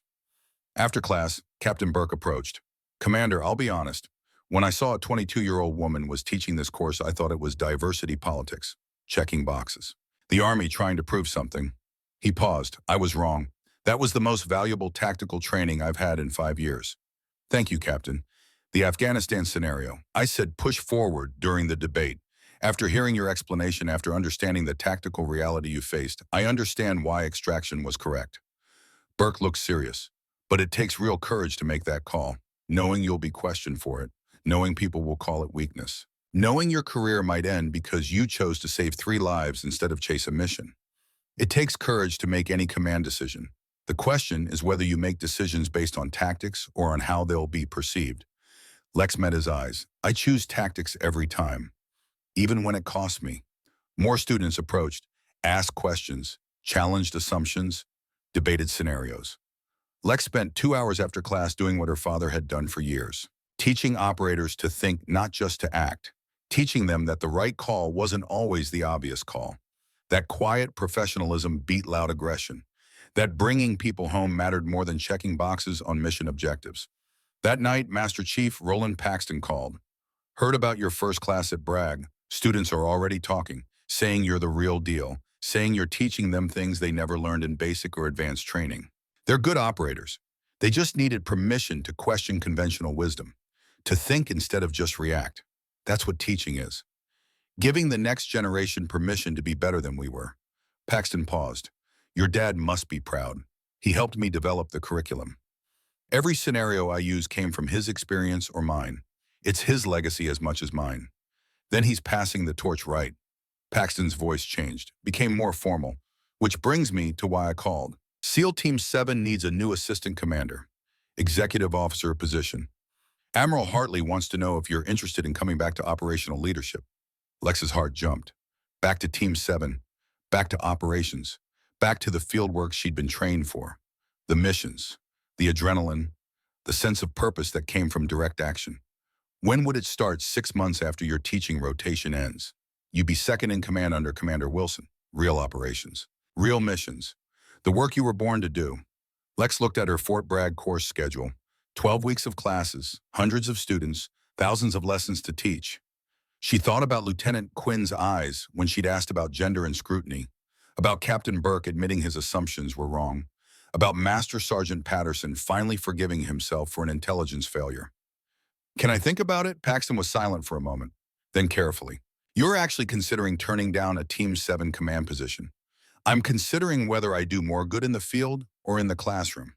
After class, Captain Burke approached. Commander, I'll be honest. When I saw a 22-year-old woman was teaching this course, I thought it was diversity politics, checking boxes. The Army trying to prove something. He paused. I was wrong. That was the most valuable tactical training I've had in 5 years. Thank you, Captain. The Afghanistan scenario. I said push forward during the debate. After hearing your explanation, after understanding the tactical reality you faced, I understand why extraction was correct. Burke looked serious. But it takes real courage to make that call, knowing you'll be questioned for it, knowing people will call it weakness, knowing your career might end because you chose to save 3 lives instead of chase a mission. It takes courage to make any command decision. The question is whether you make decisions based on tactics or on how they'll be perceived. Lex met his eyes. I choose tactics every time, even when it costs me. More students approached, asked questions, challenged assumptions, debated scenarios. Lex spent 2 hours after class doing what her father had done for years, teaching operators to think, not just to act, teaching them that the right call wasn't always the obvious call, that quiet professionalism beat loud aggression, that bringing people home mattered more than checking boxes on mission objectives. That night, Master Chief Roland Paxton called. Heard about your first class at Bragg. Students are already talking, saying you're the real deal, saying you're teaching them things they never learned in basic or advanced training. They're good operators. They just needed permission to question conventional wisdom, to think instead of just react. That's what teaching is. Giving the next generation permission to be better than we were. Paxton paused. Your dad must be proud. He helped me develop the curriculum. Every scenario I use came from his experience or mine. It's his legacy as much as mine. Then he's passing the torch right. Paxton's voice changed, became more formal, which brings me to why I called. SEAL Team 7 needs a new assistant commander, executive officer position. Admiral Hartley wants to know if you're interested in coming back to operational leadership. Lex's heart jumped. Back to Team 7, back to operations, back to the field work she'd been trained for. The missions, the adrenaline, the sense of purpose that came from direct action. When would it start? 6 months after your teaching rotation ends. You'd be second in command under Commander Wilson. Real operations, real missions, the work you were born to do. Lex looked at her Fort Bragg course schedule. 12 weeks of classes, hundreds of students, thousands of lessons to teach. She thought about Lieutenant Quinn's eyes when she'd asked about gender and scrutiny, about Captain Burke admitting his assumptions were wrong, about Master Sergeant Patterson finally forgiving himself for an intelligence failure. Can I think about it? Paxton was silent for a moment, then carefully. You're actually considering turning down a Team 7 command position. I'm considering whether I do more good in the field or in the classroom.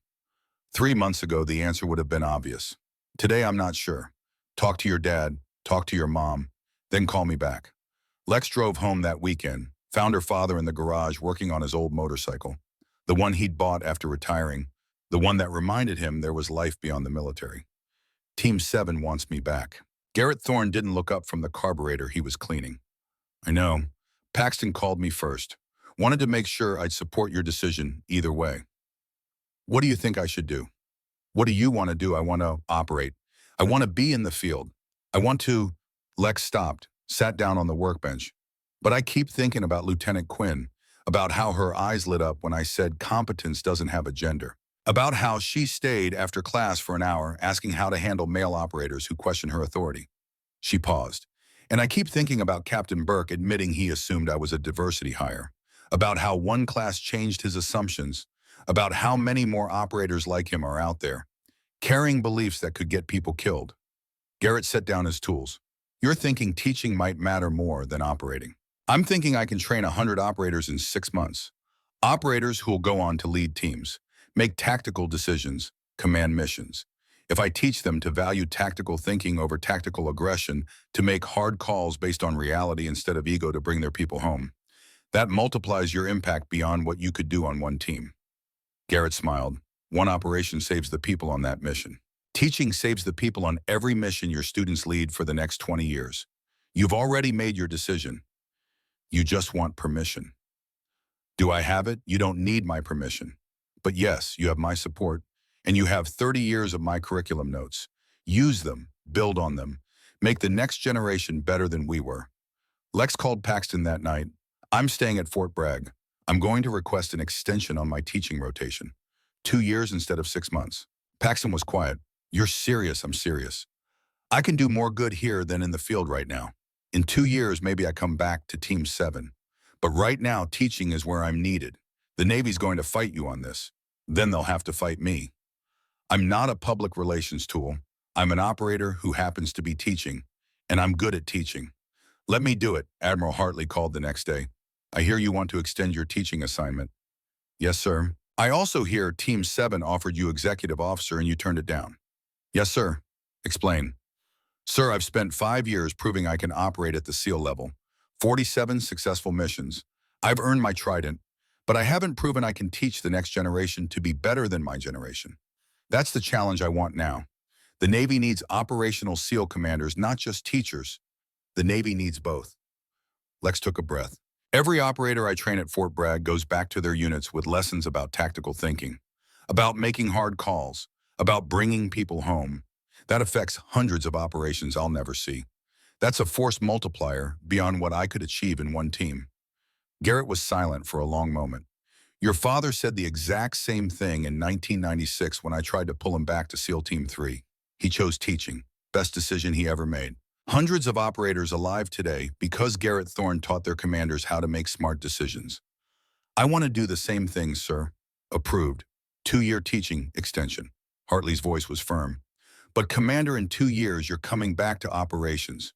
3 months ago, the answer would have been obvious. Today, I'm not sure. Talk to your dad, talk to your mom, then call me back. Lex drove home that weekend, found her father in the garage working on his old motorcycle, the one he'd bought after retiring, the one that reminded him there was life beyond the military. Team 7 wants me back. Garrett Thorne didn't look up from the carburetor he was cleaning. I know. Paxton called me first. Wanted to make sure I'd support your decision either way. What do you think I should do? What do you want to do? I want to operate. I want to be in the field. I want to... Lex stopped, sat down on the workbench. But I keep thinking about Lieutenant Quinn, about how her eyes lit up when I said competence doesn't have a gender, about how she stayed after class for an hour asking how to handle male operators who question her authority. She paused. And I keep thinking about Captain Burke admitting he assumed I was a diversity hire, about how one class changed his assumptions, about how many more operators like him are out there, carrying beliefs that could get people killed. Garrett set down his tools. You're thinking teaching might matter more than operating. I'm thinking I can train 100 operators in 6 months. Operators who will go on to lead teams, make tactical decisions, command missions. If I teach them to value tactical thinking over tactical aggression, to make hard calls based on reality instead of ego to bring their people home, that multiplies your impact beyond what you could do on one team. Garrett smiled. One operation saves the people on that mission. Teaching saves the people on every mission your students lead for the next 20 years. You've already made your decision. You just want permission. Do I have it? You don't need my permission. But yes, you have my support, and you have 30 years of my curriculum notes. Use them, build on them, make the next generation better than we were. Lex called Paxton that night. I'm staying at Fort Bragg. I'm going to request an extension on my teaching rotation. 2 years instead of 6 months. Paxton was quiet. You're serious, I'm serious. I can do more good here than in the field right now. In 2 years, maybe I come back to Team 7. But right now, teaching is where I'm needed. The Navy's going to fight you on this. Then they'll have to fight me. I'm not a public relations tool. I'm an operator who happens to be teaching, and I'm good at teaching. Let me do it, Admiral Hartley called the next day. I hear you want to extend your teaching assignment. Yes, sir. I also hear Team 7 offered you executive officer and you turned it down. Yes, sir. Explain. Sir, I've spent 5 years proving I can operate at the SEAL level. 47 successful missions. I've earned my trident, but I haven't proven I can teach the next generation to be better than my generation. That's the challenge I want now. The Navy needs operational SEAL commanders, not just teachers. The Navy needs both. Lex took a breath. Every operator I train at Fort Bragg goes back to their units with lessons about tactical thinking, about making hard calls, about bringing people home. That affects hundreds of operations I'll never see. That's a force multiplier beyond what I could achieve in one team. Garrett was silent for a long moment. Your father said the exact same thing in 1996 when I tried to pull him back to SEAL Team 3. He chose teaching. Best decision he ever made. Hundreds of operators alive today because Garrett Thorne taught their commanders how to make smart decisions. I want to do the same thing, sir. Approved. 2-year teaching extension. Hartley's voice was firm. But Commander, in 2 years, you're coming back to operations.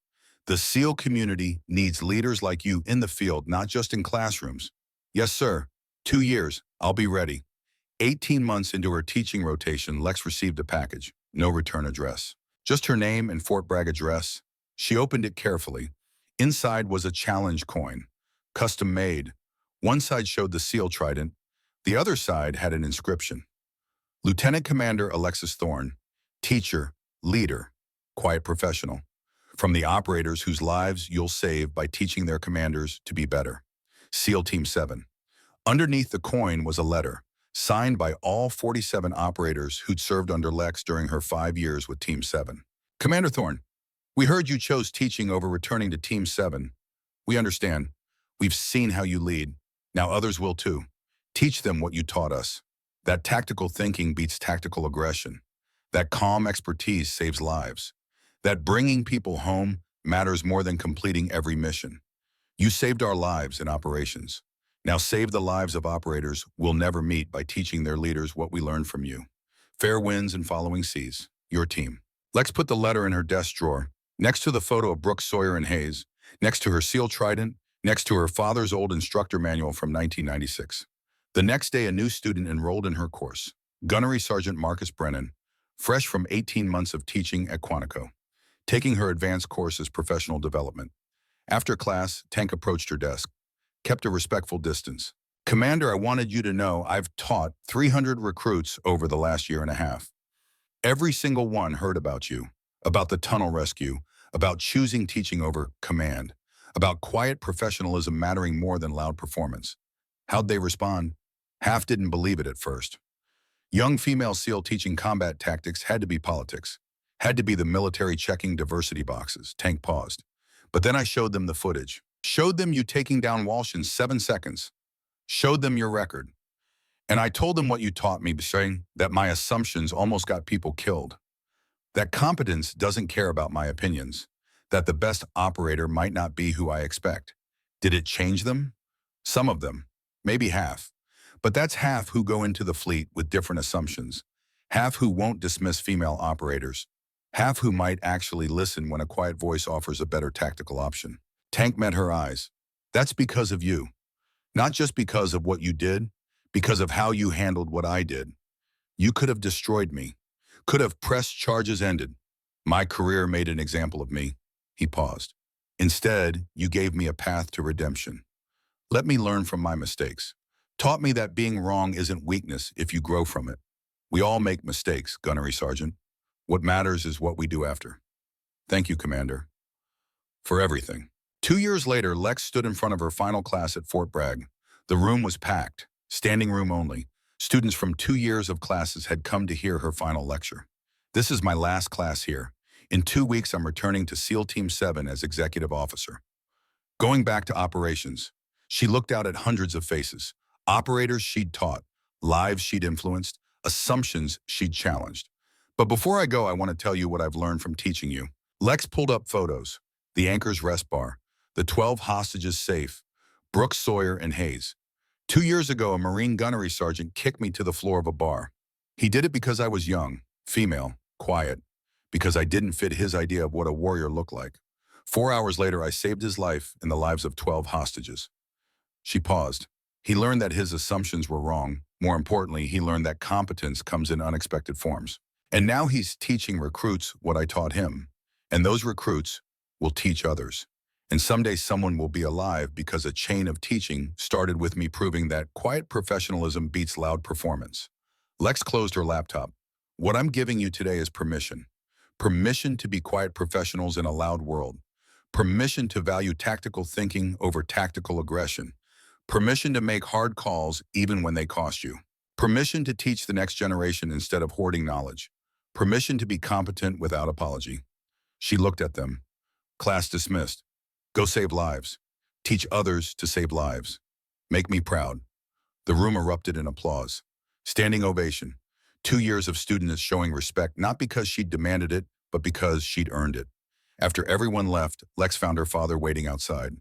The SEAL community needs leaders like you in the field, not just in classrooms. Yes, sir. 2 years. I'll be ready. 18 months into her teaching rotation, Lex received a package. No return address. Just her name and Fort Bragg address. She opened it carefully. Inside was a challenge coin. Custom made. One side showed the SEAL trident. The other side had an inscription. Lieutenant Commander Alexis Thorne. Teacher, leader, quiet professional. From the operators whose lives you'll save by teaching their commanders to be better. SEAL Team 7. Underneath the coin was a letter, signed by all 47 operators who'd served under Lex during her 5 years with Team 7. Commander Thorne, we heard you chose teaching over returning to Team 7. We understand. We've seen how you lead. Now others will too. Teach them what you taught us. That tactical thinking beats tactical aggression. That calm expertise saves lives. That bringing people home matters more than completing every mission. You saved our lives in operations. Now save the lives of operators we'll never meet by teaching their leaders what we learned from you. Fair winds and following seas. Your team. Lex put the letter in her desk drawer, next to the photo of Brooks, Sawyer, and Hayes, next to her SEAL trident, next to her father's old instructor manual from 1996. The next day, a new student enrolled in her course, Gunnery Sergeant Marcus Brennan, fresh from 18 months of teaching at Quantico, taking her advanced course as professional development. After class, Tank approached her desk, kept a respectful distance. Commander, I wanted you to know I've taught 300 recruits over the last year and a half. Every single one heard about you, about the tunnel rescue, about choosing teaching over command, about quiet professionalism mattering more than loud performance. How'd they respond? Half didn't believe it at first. Young female SEAL teaching combat tactics had to be politics, had to be the military checking diversity boxes. Tank paused. But then I showed them the footage. Showed them you taking down Walsh in 7 seconds. Showed them your record. And I told them what you taught me, saying that my assumptions almost got people killed. That competence doesn't care about my opinions. That the best operator might not be who I expect. Did it change them? Some of them. Maybe half. But that's half who go into the fleet with different assumptions. Half who won't dismiss female operators. Half who might actually listen when a quiet voice offers a better tactical option. Tank met her eyes. That's because of you. Not just because of what you did, because of how you handled what I did. You could have destroyed me. Could have pressed charges ended. My career made an example of me. He paused. Instead, you gave me a path to redemption. Let me learn from my mistakes. Taught me that being wrong isn't weakness if you grow from it. We all make mistakes, Gunnery Sergeant. What matters is what we do after. Thank you, Commander, for everything. 2 years later, Lex stood in front of her final class at Fort Bragg. The room was packed, standing room only. Students from 2 years of classes had come to hear her final lecture. This is my last class here. In 2 weeks, I'm returning to SEAL Team 7 as executive officer. Going back to operations, she looked out at hundreds of faces. Operators she'd taught, lives she'd influenced, assumptions she'd challenged. But before I go, I want to tell you what I've learned from teaching you. Lex pulled up photos, the Anchor's rest bar, the 12 hostages safe, Brooks, Sawyer, and Hayes. 2 years ago, a Marine gunnery sergeant kicked me to the floor of a bar. He did it because I was young, female, quiet, because I didn't fit his idea of what a warrior looked like. 4 hours later, I saved his life and the lives of 12 hostages. She paused. He learned that his assumptions were wrong. More importantly, he learned that competence comes in unexpected forms. And now he's teaching recruits what I taught him. And those recruits will teach others. And someday someone will be alive because a chain of teaching started with me proving that quiet professionalism beats loud performance. Lex closed her laptop. What I'm giving you today is permission. Permission to be quiet professionals in a loud world. Permission to value tactical thinking over tactical aggression. Permission to make hard calls even when they cost you. Permission to teach the next generation instead of hoarding knowledge. Permission to be competent without apology. She looked at them. Class dismissed. Go save lives. Teach others to save lives. Make me proud. The room erupted in applause. Standing ovation. 2 years of students showing respect, not because she'd demanded it, but because she'd earned it. After everyone left, Lex found her father waiting outside.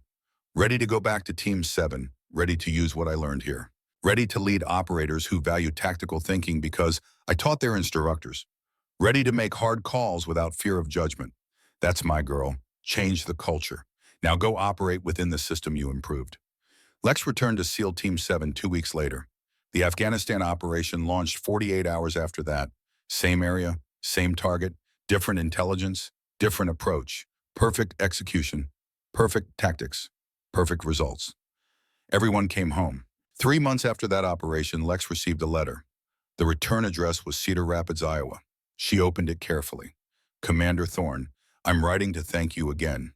Ready to go back to Team 7, ready to use what I learned here. Ready to lead operators who value tactical thinking because I taught their instructors. Ready to make hard calls without fear of judgment. That's my girl. Change the culture. Now go operate within the system you improved. Lex returned to SEAL Team 7 2 weeks later. The Afghanistan operation launched 48 hours after that. Same area, same target, different intelligence, different approach. Perfect execution, perfect tactics, perfect results. Everyone came home. 3 months after that operation, Lex received a letter. The return address was Cedar Rapids, Iowa. She opened it carefully. Commander Thorne, I'm writing to thank you again.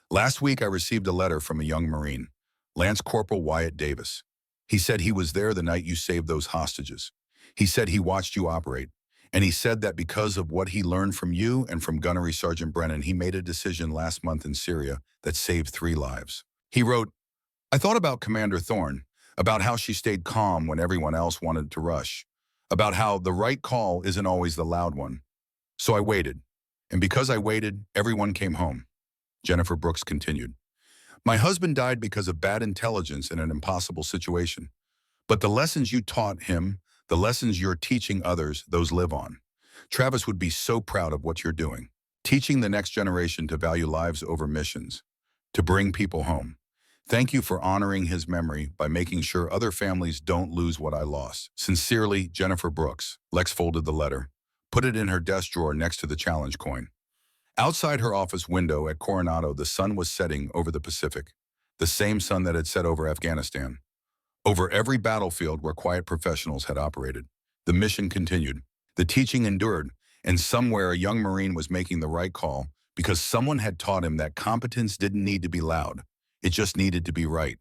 Last week, I received a letter from a young Marine, Lance Corporal Wyatt Davis. He said he was there the night you saved those hostages. He said he watched you operate. And he said that because of what he learned from you and from Gunnery Sergeant Brennan, he made a decision last month in Syria that saved 3 lives. He wrote, I thought about Commander Thorne, about how she stayed calm when everyone else wanted to rush, about how the right call isn't always the loud one. So I waited. And because I waited, everyone came home. Jennifer Brooks continued, my husband died because of bad intelligence in an impossible situation. But the lessons you taught him, the lessons you're teaching others, those live on. Travis would be so proud of what you're doing, teaching the next generation to value lives over missions, to bring people home. Thank you for honoring his memory by making sure other families don't lose what I lost. Sincerely, Jennifer Brooks. Lex folded the letter, put it in her desk drawer next to the challenge coin. Outside her office window at Coronado, the sun was setting over the Pacific, the same sun that had set over Afghanistan. Over every battlefield where quiet professionals had operated, the mission continued. The teaching endured, and somewhere a young Marine was making the right call because someone had taught him that competence didn't need to be loud. It just needed to be right.